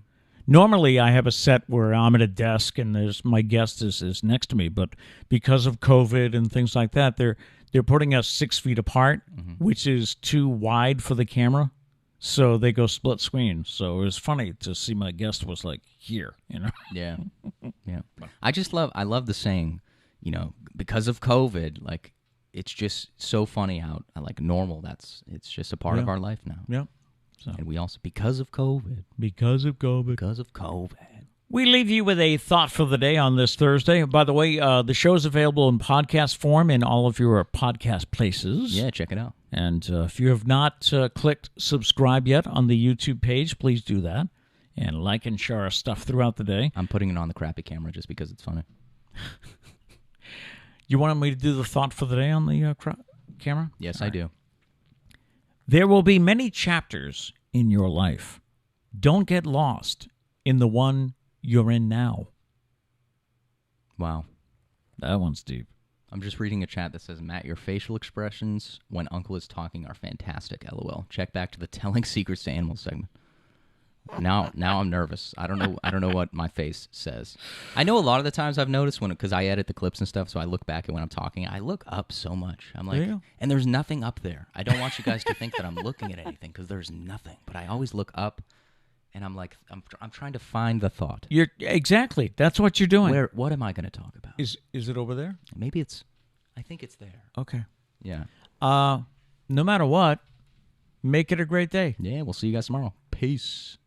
S1: Normally, I have a set where I'm at a desk and my guest is next to me, but because of COVID and things like that, they're putting us 6 feet apart, which is too wide for the camera. So they go split screen. So it was funny to see my guest was like here, you know.
S2: Yeah, yeah. I love the saying, you know, because of COVID, like it's just so funny how like normal. It's just a part of our life now.
S1: Yeah. So.
S2: And we also because of COVID.
S1: Because of COVID.
S2: Because of COVID.
S1: We leave you with a thought for the day on this Thursday. By the way, the show's available in podcast form in all of your podcast places.
S2: Yeah, check it out.
S1: And if you have not clicked subscribe yet on the YouTube page, please do that. And like and share our stuff throughout the day.
S2: I'm putting it on the crappy camera just because it's funny.
S1: You want me to do the thought for the day on the camera?
S2: Yes,
S1: All
S2: I
S1: right.
S2: do.
S1: There will be many chapters in your life. Don't get lost in the one you're in now.
S2: Wow.
S1: That one's deep.
S2: I'm just reading a chat that says, Matt, your facial expressions when Uncle is talking are fantastic, LOL. Check back to the Telling Secrets to Animals segment. Now I'm nervous. I don't know what my face says. I know a lot of the times I've noticed because I edit the clips and stuff, so I look back at when I'm talking. I look up so much. I'm like, and there's nothing up there. I don't want you guys to think that I'm looking at anything because there's nothing. But I always look up, and I'm like, I'm trying to find the thought.
S1: Exactly. That's what you're doing.
S2: What am I going to talk about?
S1: Is it over there?
S2: Maybe I think it's there.
S1: Okay.
S2: Yeah.
S1: No matter what, make it a great day.
S2: Yeah. We'll see you guys tomorrow. Peace.